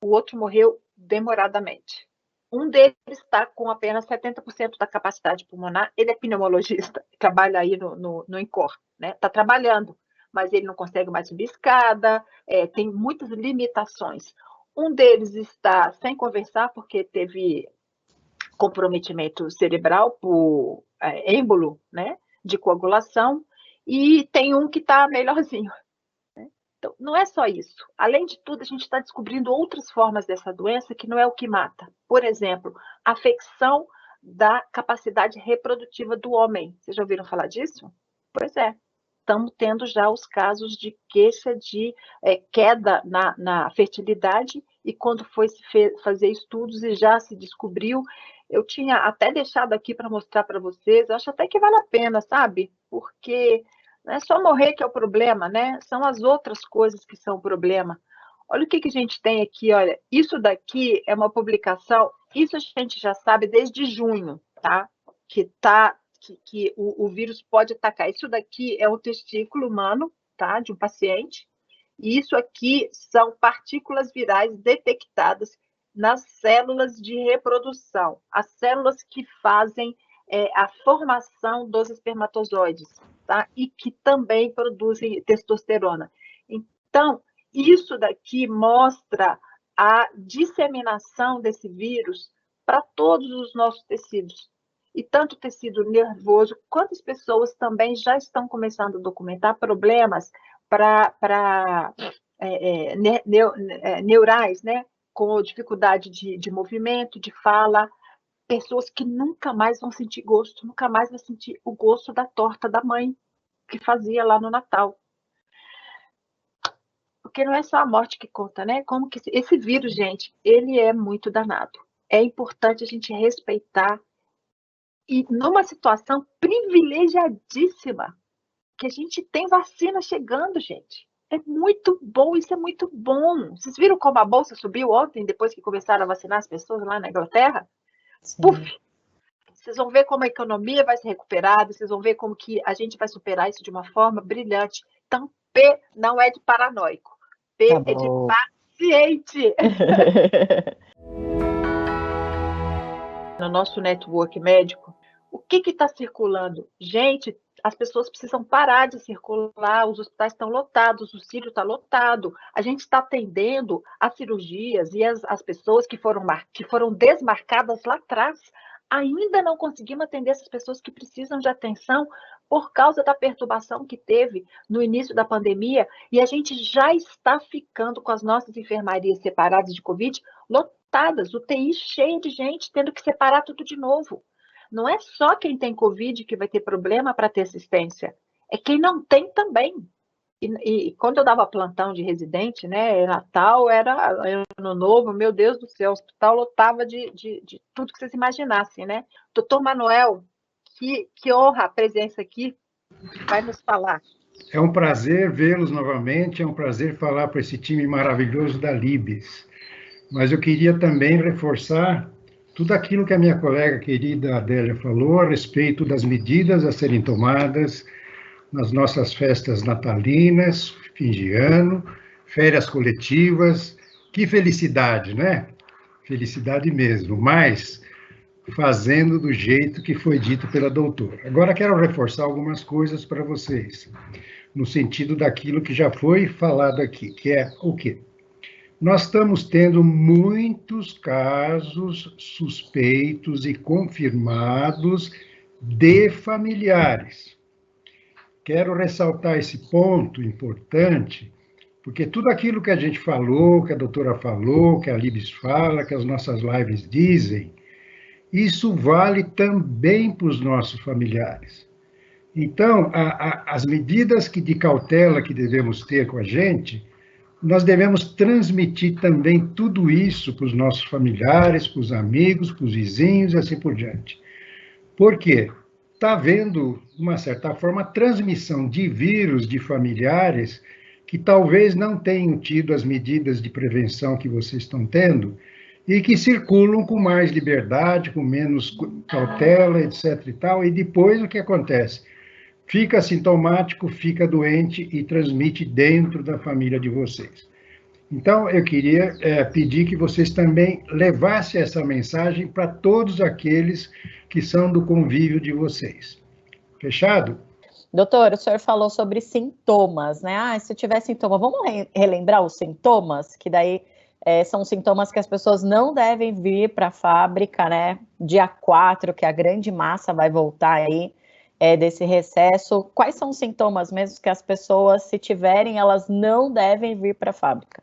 o outro morreu demoradamente. Um deles está com apenas 70% da capacidade pulmonar, ele é pneumologista, trabalha aí no INCOR, né? Está trabalhando, mas ele não consegue mais subir escada, tem muitas limitações. Um deles está sem conversar porque teve comprometimento cerebral por êmbolo, né, de coagulação, e tem um que está melhorzinho. Né? Então, não é só isso. Além de tudo, a gente está descobrindo outras formas dessa doença que não é o que mata. Por exemplo, afecção da capacidade reprodutiva do homem. Vocês já ouviram falar disso? Pois é. Estamos tendo já os casos de queixa de queda na fertilidade, e quando foi se fazer estudos e já se descobriu, eu tinha até deixado aqui para mostrar para vocês, eu acho até que vale a pena, sabe? Porque não é só morrer que é o problema, né? São as outras coisas que são o problema. Olha o que a gente tem aqui, olha, isso daqui é uma publicação, isso a gente já sabe desde junho, tá? Que o vírus pode atacar. Isso daqui é um testículo humano, tá? De um paciente, e isso aqui são partículas virais detectadas nas células de reprodução, as células que fazem a formação dos espermatozoides, tá? E que também produzem testosterona. Então, isso daqui mostra a disseminação desse vírus para todos os nossos tecidos. E tanto o tecido nervoso, quanto as pessoas também já estão começando a documentar problemas neurais, né? Com dificuldade de movimento, de fala, pessoas que nunca mais vão sentir gosto, nunca mais vão sentir o gosto da torta da mãe que fazia lá no Natal. Porque não é só a morte que conta, né? Como que esse vírus, gente, ele é muito danado. É importante a gente respeitar, e numa situação privilegiadíssima, que a gente tem vacina chegando, gente. É muito bom, isso é muito bom. Vocês viram como a bolsa subiu ontem, depois que começaram a vacinar as pessoas lá na Inglaterra? Sim. Puf! Vocês vão ver como a economia vai se recuperar, vocês vão ver como que a gente vai superar isso de uma forma brilhante. Então, P não é de paranoico. P Tá é de bom. paciente. No nosso network médico, o que está circulando? Gente, as pessoas precisam parar de circular, os hospitais estão lotados, o Sírio está lotado, a gente está atendendo as cirurgias e as pessoas que foram desmarcadas lá atrás. Ainda não conseguimos atender essas pessoas que precisam de atenção por causa da perturbação que teve no início da pandemia, e a gente já está ficando com as nossas enfermarias separadas de Covid lotadas, UTI cheia de gente, tendo que separar tudo de novo. Não é só quem tem Covid que vai ter problema para ter assistência, é quem não tem também. E quando eu dava plantão de residente, né, Natal, era Ano Novo, meu Deus do céu, o hospital lotava de tudo que vocês imaginassem, né? Doutor Manuel, que honra a presença aqui, vai nos falar. É um prazer vê-los novamente, é um prazer falar para esse time maravilhoso da Libes. Mas eu queria também reforçar tudo aquilo que a minha colega querida Adélia falou a respeito das medidas a serem tomadas nas nossas festas natalinas, fim de ano, férias coletivas. Que felicidade, né? Felicidade mesmo, mas fazendo do jeito que foi dito pela doutora. Agora quero reforçar algumas coisas para vocês, no sentido daquilo que já foi falado aqui, que é o quê? Nós estamos tendo muitos casos suspeitos e confirmados de familiares. Quero ressaltar esse ponto importante, porque tudo aquilo que a gente falou, que a doutora falou, que a Libes fala, que as nossas lives dizem, isso vale também para os nossos familiares. Então, as medidas de cautela que devemos ter com a gente, nós devemos transmitir também tudo isso para os nossos familiares, para os amigos, para os vizinhos e assim por diante. Por quê? Está havendo, de uma certa forma, transmissão de vírus de familiares que talvez não tenham tido as medidas de prevenção que vocês estão tendo e que circulam com mais liberdade, com menos cautela, etc. e tal, e depois o que acontece? Fica sintomático, fica doente e transmite dentro da família de vocês. Então, eu queria pedir que vocês também levassem essa mensagem para todos aqueles que são do convívio de vocês. Fechado? Doutor, o senhor falou sobre sintomas, né? Ah, se tiver sintoma, vamos relembrar os sintomas, que daí são sintomas que as pessoas não devem vir para a fábrica, né? Dia 4, que a grande massa vai voltar aí. desse recesso, quais são os sintomas mesmo que as pessoas, se tiverem, elas não devem vir para a fábrica?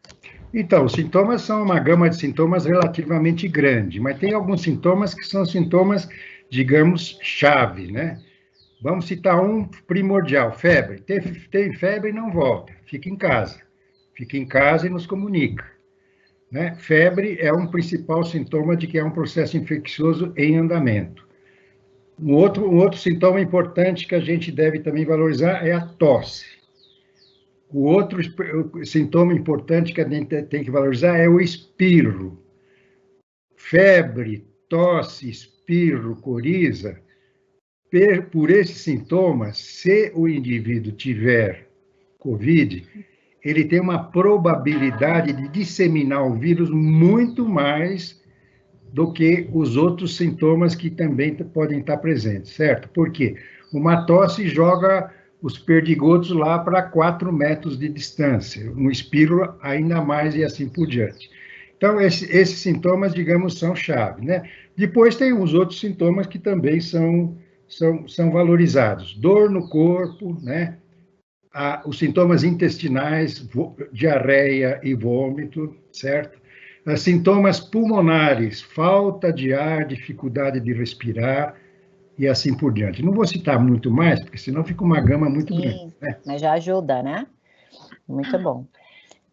Então, os sintomas são uma gama de sintomas relativamente grande, mas tem alguns sintomas que são sintomas, digamos, chave, né? Vamos citar um primordial, febre. Tem febre e não volta, fica em casa. Fica em casa e nos comunica. Né? Febre é um principal sintoma de que é um processo infeccioso em andamento. Um outro sintoma importante que a gente deve também valorizar é a tosse. O outro sintoma importante que a gente tem que valorizar é o espirro. Febre, tosse, espirro, coriza. Por esses sintomas, se o indivíduo tiver COVID, ele tem uma probabilidade de disseminar o vírus muito mais do que os outros sintomas que também podem estar presentes, certo? Por quê? Uma tosse joga os perdigotos lá para 4 metros de distância, um espirro ainda mais e assim por diante. Então, esses sintomas, digamos, são chave, né? Depois tem os outros sintomas que também são valorizados. Dor no corpo, né? Os sintomas intestinais, diarreia e vômito, certo? Sintomas pulmonares, falta de ar, dificuldade de respirar e assim por diante. Não vou citar muito mais, porque senão fica uma gama muito grande. Né? Mas já ajuda, né? Muito bom.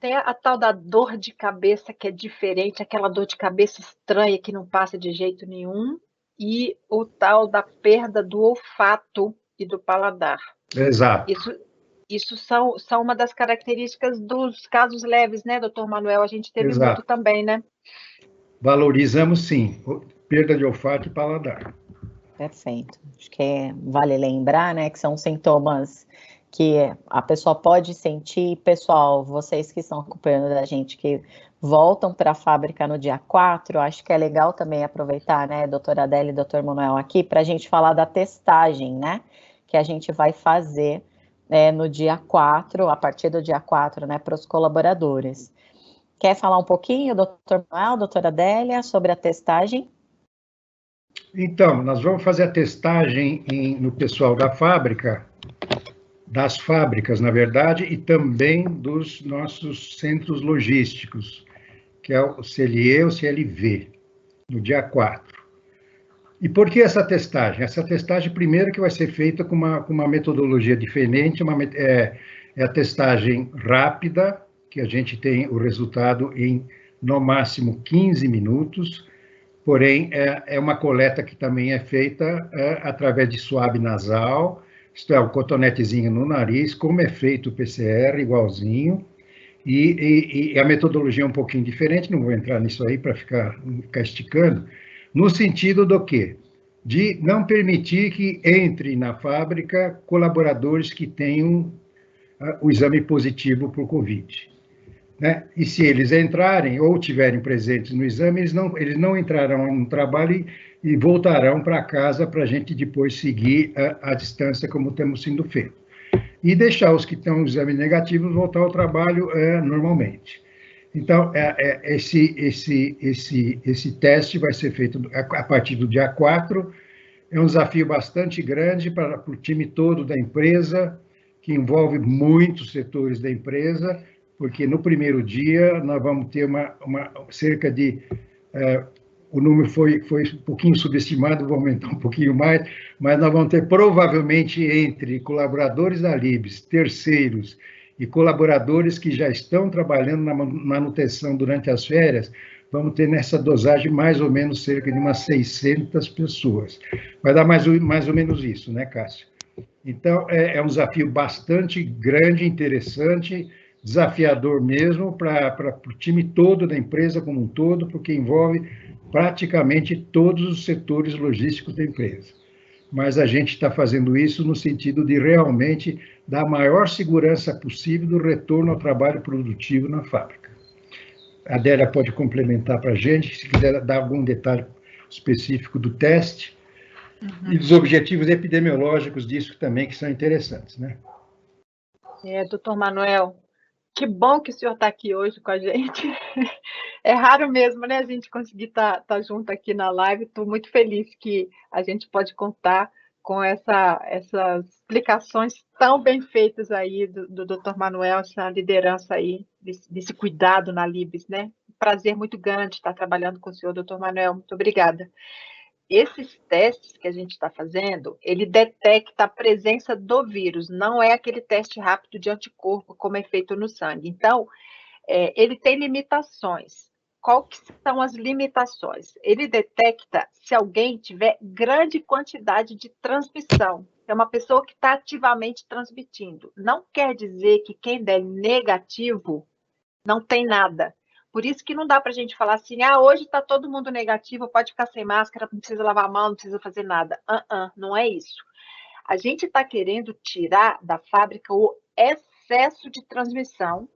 Tem a tal da dor de cabeça que é diferente, aquela dor de cabeça estranha que não passa de jeito nenhum, e o tal da perda do olfato e do paladar. Exato. Isso são uma das características dos casos leves, né, doutor Manuel? A gente teve muito também, né? Valorizamos, sim, perda de olfato e paladar. Perfeito. Acho que vale lembrar, né, que são sintomas que a pessoa pode sentir. Pessoal, vocês que estão acompanhando da gente, que voltam para a fábrica no dia 4, acho que é legal também aproveitar, né, doutora Adélia e doutor Manuel aqui, para a gente falar da testagem, né, que a gente vai fazer no dia 4, a partir do dia 4, né, para os colaboradores. Quer falar um pouquinho, doutor Manuel, doutora Adélia, sobre a testagem? Então, nós vamos fazer a testagem no pessoal da fábrica, das fábricas, na verdade, e também dos nossos centros logísticos, que é o CLE e o CLV, no dia 4. E por que essa testagem? Essa testagem, primeiro, que vai ser feita com uma metodologia diferente, é a testagem rápida, que a gente tem o resultado em, no máximo, 15 minutos, porém, é uma coleta que também é feita através de suave nasal, isto é, o cotonetezinho no nariz, como é feito o PCR, igualzinho, e a metodologia é um pouquinho diferente, não vou entrar nisso aí para não ficar esticando, no sentido do quê? De não permitir que entre na fábrica colaboradores que tenham o exame positivo por Covid. Né? E se eles entrarem ou tiverem presentes no exame, eles não entrarão no trabalho e voltarão para casa para a gente depois seguir a distância como temos sido feito. E deixar os que estão no exame negativo voltar ao trabalho normalmente. Então, esse teste vai ser feito a partir do dia 4, é um desafio bastante grande para o time todo da empresa, que envolve muitos setores da empresa, porque no primeiro dia nós vamos ter cerca de... o número foi um pouquinho subestimado, vou aumentar um pouquinho mais, mas nós vamos ter provavelmente entre colaboradores da Libes, terceiros e colaboradores que já estão trabalhando na manutenção durante as férias, vamos ter nessa dosagem mais ou menos cerca de umas 600 pessoas. Vai dar mais ou menos isso, né, Cássio? Então, é um desafio bastante grande, interessante, desafiador mesmo para o time todo da empresa como um todo, porque envolve praticamente todos os setores logísticos da empresa. Mas a gente está fazendo isso no sentido de realmente dar a maior segurança possível do retorno ao trabalho produtivo na fábrica. A Adélia pode complementar para a gente, se quiser dar algum detalhe específico do teste, e dos objetivos epidemiológicos disso também, que são interessantes, né? Doutor Manuel, que bom que o senhor está aqui hoje com a gente. É raro mesmo, né, a gente conseguir estar junto aqui na live. Estou muito feliz que a gente pode contar com essas explicações tão bem feitas aí do Dr. Manuel, essa liderança aí, desse cuidado na Libes, né? Prazer muito grande estar trabalhando com o senhor, Dr. Manuel, muito obrigada. Esses testes que a gente está fazendo, ele detecta a presença do vírus, não é aquele teste rápido de anticorpo como é feito no sangue. Então, ele tem limitações. Qual que são as limitações? Ele detecta se alguém tiver grande quantidade de transmissão. É uma pessoa que está ativamente transmitindo. Não quer dizer que quem der negativo não tem nada. Por isso que não dá para a gente falar assim, hoje está todo mundo negativo, pode ficar sem máscara, não precisa lavar a mão, não precisa fazer nada. Não é isso. A gente está querendo tirar da fábrica o excesso de transmissão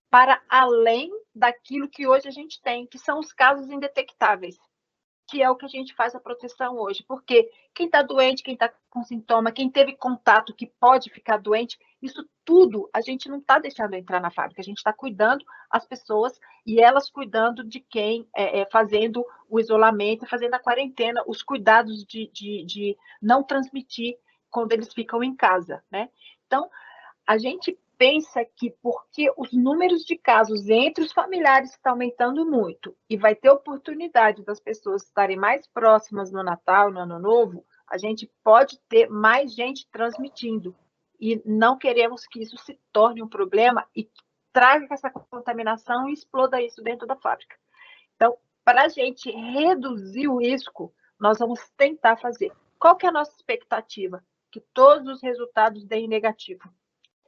para além daquilo que hoje a gente tem, que são os casos indetectáveis, que é o que a gente faz a proteção hoje. Porque quem está doente, quem está com sintoma, quem teve contato, que pode ficar doente, isso tudo a gente não está deixando entrar na fábrica, a gente está cuidando as pessoas e elas cuidando de quem fazendo o isolamento, fazendo a quarentena, os cuidados de não transmitir quando eles ficam em casa, né? Então, a gente pensa que porque os números de casos entre os familiares estão aumentando muito e vai ter oportunidade das pessoas estarem mais próximas no Natal, no Ano Novo, a gente pode ter mais gente transmitindo. E não queremos que isso se torne um problema e traga essa contaminação e exploda isso dentro da fábrica. Então, para a gente reduzir o risco, nós vamos tentar fazer. Qual que é a nossa expectativa? Que todos os resultados deem negativo.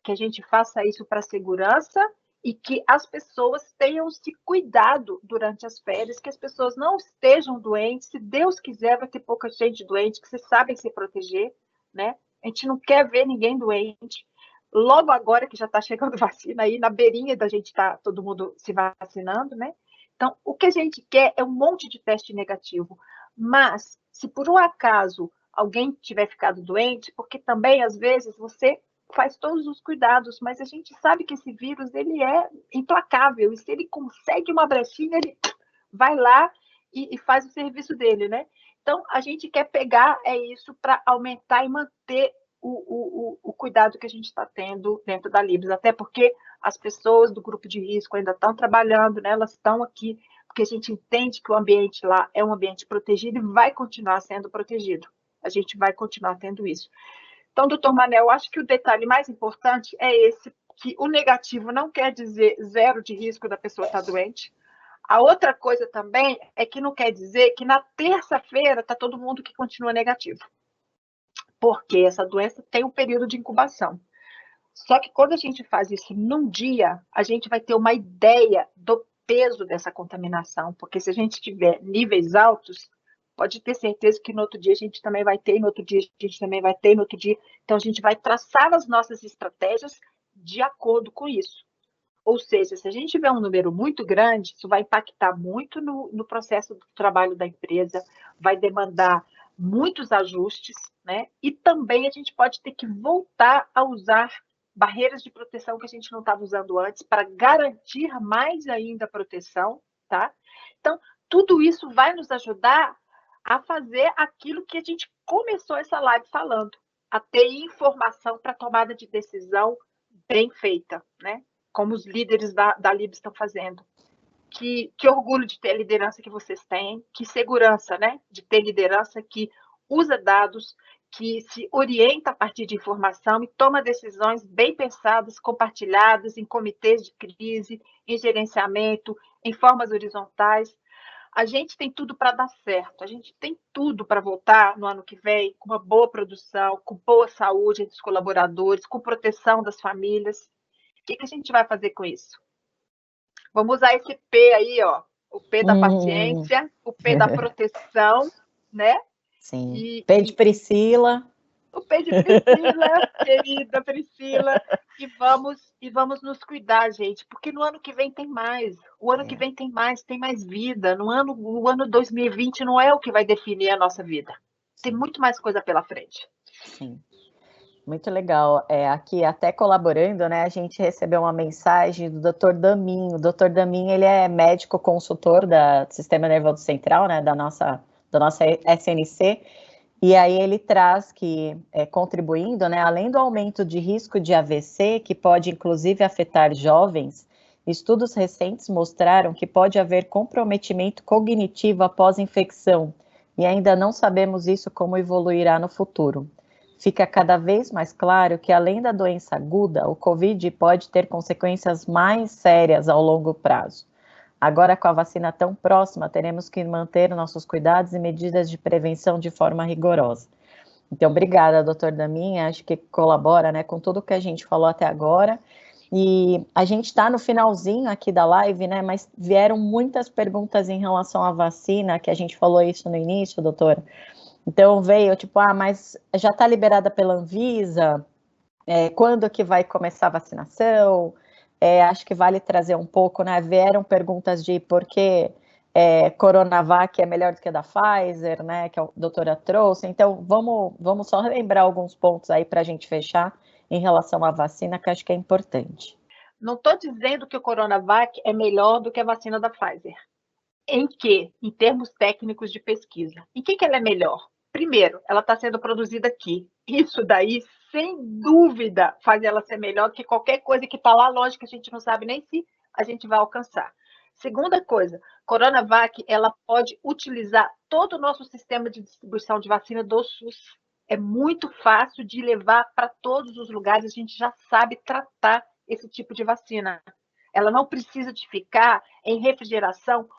Que a gente faça isso para segurança e que as pessoas tenham se cuidado durante as férias, que as pessoas não estejam doentes. Se Deus quiser, vai ter pouca gente doente, que vocês sabem se proteger, né? A gente não quer ver ninguém doente. Logo agora que já está chegando vacina aí, na beirinha da gente está todo mundo se vacinando, né? Então, o que a gente quer é um monte de teste negativo. Mas, se por um acaso alguém tiver ficado doente, porque também, às vezes, você faz todos os cuidados, mas a gente sabe que esse vírus ele é implacável, e se ele consegue uma brechinha, ele vai lá e faz o serviço dele, né? Então, a gente quer pegar isso para aumentar e manter o cuidado que a gente está tendo dentro da Libes, até porque as pessoas do grupo de risco ainda estão trabalhando, né? Elas estão aqui, porque a gente entende que o ambiente lá é um ambiente protegido e vai continuar sendo protegido. A gente vai continuar tendo isso. Então, doutor Manel, acho que o detalhe mais importante é esse, que o negativo não quer dizer zero de risco da pessoa estar doente. A outra coisa também é que não quer dizer que na terça-feira está todo mundo que continua negativo. Porque essa doença tem um período de incubação. Só que quando a gente faz isso num dia, a gente vai ter uma ideia do peso dessa contaminação. Porque se a gente tiver níveis altos, pode ter certeza que no outro dia a gente também vai ter, no outro dia a gente também vai ter, no outro dia. Então, a gente vai traçar as nossas estratégias de acordo com isso. Ou seja, se a gente tiver um número muito grande, isso vai impactar muito no processo do trabalho da empresa, vai demandar muitos ajustes, né? E também a gente pode ter que voltar a usar barreiras de proteção que a gente não estava usando antes para garantir mais ainda a proteção, tá? Então, tudo isso vai nos ajudar a fazer aquilo que a gente começou essa live falando, a ter informação para tomada de decisão bem feita, né? Como os líderes da Libes estão fazendo. Que orgulho de ter a liderança que vocês têm, que segurança, né? De ter liderança que usa dados, que se orienta a partir de informação e toma decisões bem pensadas, compartilhadas em comitês de crise, em gerenciamento, em formas horizontais. A gente tem tudo para dar certo, a gente tem tudo para voltar no ano que vem com uma boa produção, com boa saúde dos colaboradores, com proteção das famílias. O que a gente vai fazer com isso? Vamos usar esse P aí, ó, o P da paciência, o P da proteção, né? Sim, P de Priscila. O P de Priscila, querida Priscila, e vamos nos cuidar, gente, porque no ano que vem tem mais, o ano que vem tem mais vida, o ano 2020 não é o que vai definir a nossa vida, tem muito mais coisa pela frente. Sim. Muito legal. Aqui, até colaborando, né, a gente recebeu uma mensagem do Dr. Damin. O Dr. Damin, ele é médico consultor do Sistema Nervoso Central, né, da nossa SNC, E aí ele traz que, contribuindo, né, além do aumento de risco de AVC, que pode inclusive afetar jovens, estudos recentes mostraram que pode haver comprometimento cognitivo após infecção, e ainda não sabemos isso como evoluirá no futuro. Fica cada vez mais claro que, além da doença aguda, o Covid pode ter consequências mais sérias ao longo prazo. Agora, com a vacina tão próxima, teremos que manter nossos cuidados e medidas de prevenção de forma rigorosa. Então, obrigada, doutor Damin, acho que colabora, né, com tudo que a gente falou até agora. E a gente está no finalzinho aqui da live, né, mas vieram muitas perguntas em relação à vacina, que a gente falou isso no início, doutora. Então, veio tipo, mas já está liberada pela Anvisa? Quando que vai começar a vacinação? Acho que vale trazer um pouco, né? Vieram perguntas de por que Coronavac é melhor do que a da Pfizer, né? Que a doutora trouxe. Então, vamos só lembrar alguns pontos aí para a gente fechar em relação à vacina, que acho que é importante. Não estou dizendo que o Coronavac é melhor do que a vacina da Pfizer. Em que? Em termos técnicos de pesquisa. Em que ela é melhor? Primeiro, ela está sendo produzida aqui. Isso daí, sem dúvida, faz ela ser melhor do que qualquer coisa que está lá, lógico que a gente não sabe nem se a gente vai alcançar. Segunda coisa, Coronavac, ela pode utilizar todo o nosso sistema de distribuição de vacina do SUS. É muito fácil de levar para todos os lugares, a gente já sabe tratar esse tipo de vacina. Ela não precisa de ficar em refrigeração,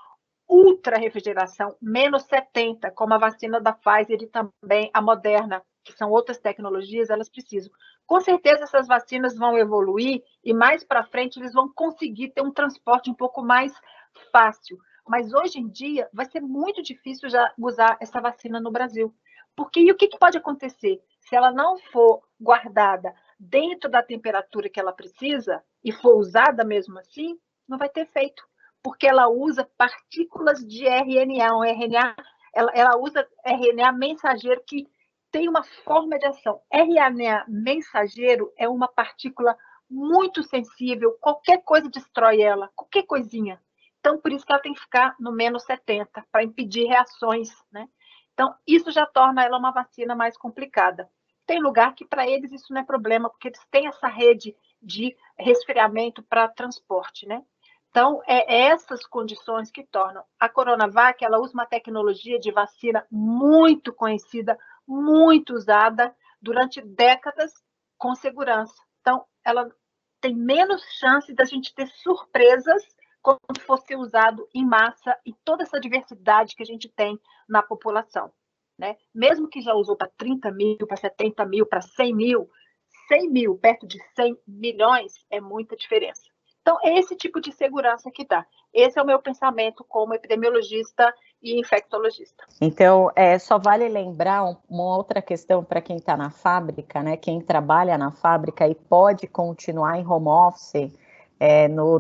ultra refrigeração, menos 70, como a vacina da Pfizer e também a Moderna, que são outras tecnologias, elas precisam. Com certeza essas vacinas vão evoluir e mais para frente eles vão conseguir ter um transporte um pouco mais fácil. Mas hoje em dia vai ser muito difícil já usar essa vacina no Brasil. Porque e o que pode acontecer? Se ela não for guardada dentro da temperatura que ela precisa e for usada mesmo assim, não vai ter efeito. Porque ela usa partículas de RNA. Um RNA, ela usa RNA mensageiro que tem uma forma de ação. RNA mensageiro é uma partícula muito sensível, qualquer coisa destrói ela, qualquer coisinha. Então, por isso que ela tem que ficar no menos 70, para impedir reações, né? Então, isso já torna ela uma vacina mais complicada. Tem lugar que, para eles, isso não é problema, porque eles têm essa rede de resfriamento para transporte, né? Então, essas condições que tornam. A Coronavac, ela usa uma tecnologia de vacina muito conhecida, muito usada durante décadas com segurança. Então, ela tem menos chance da gente ter surpresas quando for ser usado em massa e toda essa diversidade que a gente tem na população, né? Mesmo que já usou para 30 mil, para 70 mil, para 100 mil, 100 mil perto de 100 milhões é muita diferença. Então, é esse tipo de segurança que dá. Esse é o meu pensamento como epidemiologista e infectologista. Então, só vale lembrar uma outra questão para quem está na fábrica, né? Quem trabalha na fábrica e pode continuar em home office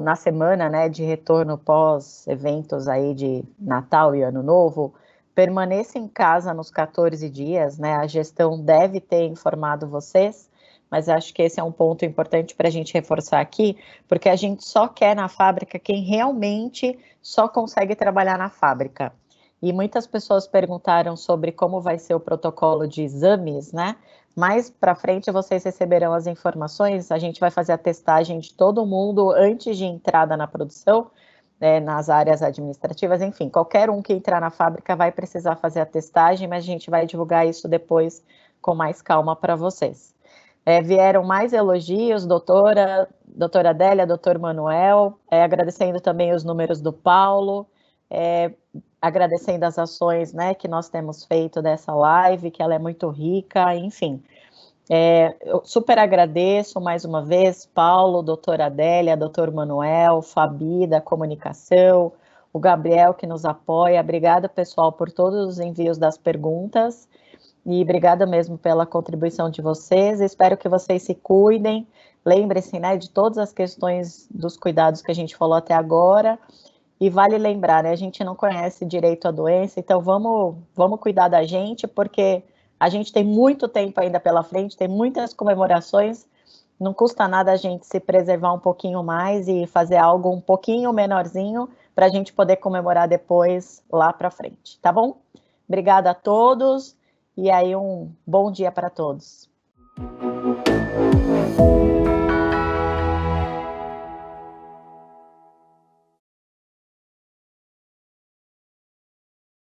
na semana, né, de retorno pós-eventos aí de Natal e Ano Novo, permaneça em casa nos 14 dias, né? A gestão deve ter informado vocês, mas acho que esse é um ponto importante para a gente reforçar aqui, porque a gente só quer na fábrica quem realmente só consegue trabalhar na fábrica. E muitas pessoas perguntaram sobre como vai ser o protocolo de exames, né? Mais para frente vocês receberão as informações, a gente vai fazer a testagem de todo mundo antes de entrada na produção, nas áreas administrativas, enfim, qualquer um que entrar na fábrica vai precisar fazer a testagem, mas a gente vai divulgar isso depois com mais calma para vocês. Vieram mais elogios, doutora Adélia, doutor Manuel, agradecendo também os números do Paulo, agradecendo as ações, né, que nós temos feito dessa live, que ela é muito rica, enfim. Eu super agradeço mais uma vez, Paulo, doutora Adélia, doutor Manuel, Fabi da comunicação, o Gabriel que nos apoia. Obrigada, pessoal, por todos os envios das perguntas e obrigada mesmo pela contribuição de vocês. Espero que vocês se cuidem. Lembrem-se, né, de todas as questões dos cuidados que a gente falou até agora. E vale lembrar, né, a gente não conhece direito a doença, então vamos cuidar da gente, porque a gente tem muito tempo ainda pela frente, tem muitas comemorações, não custa nada a gente se preservar um pouquinho mais e fazer algo um pouquinho menorzinho para a gente poder comemorar depois lá para frente, tá bom? Obrigada a todos E aí, um bom dia para todos.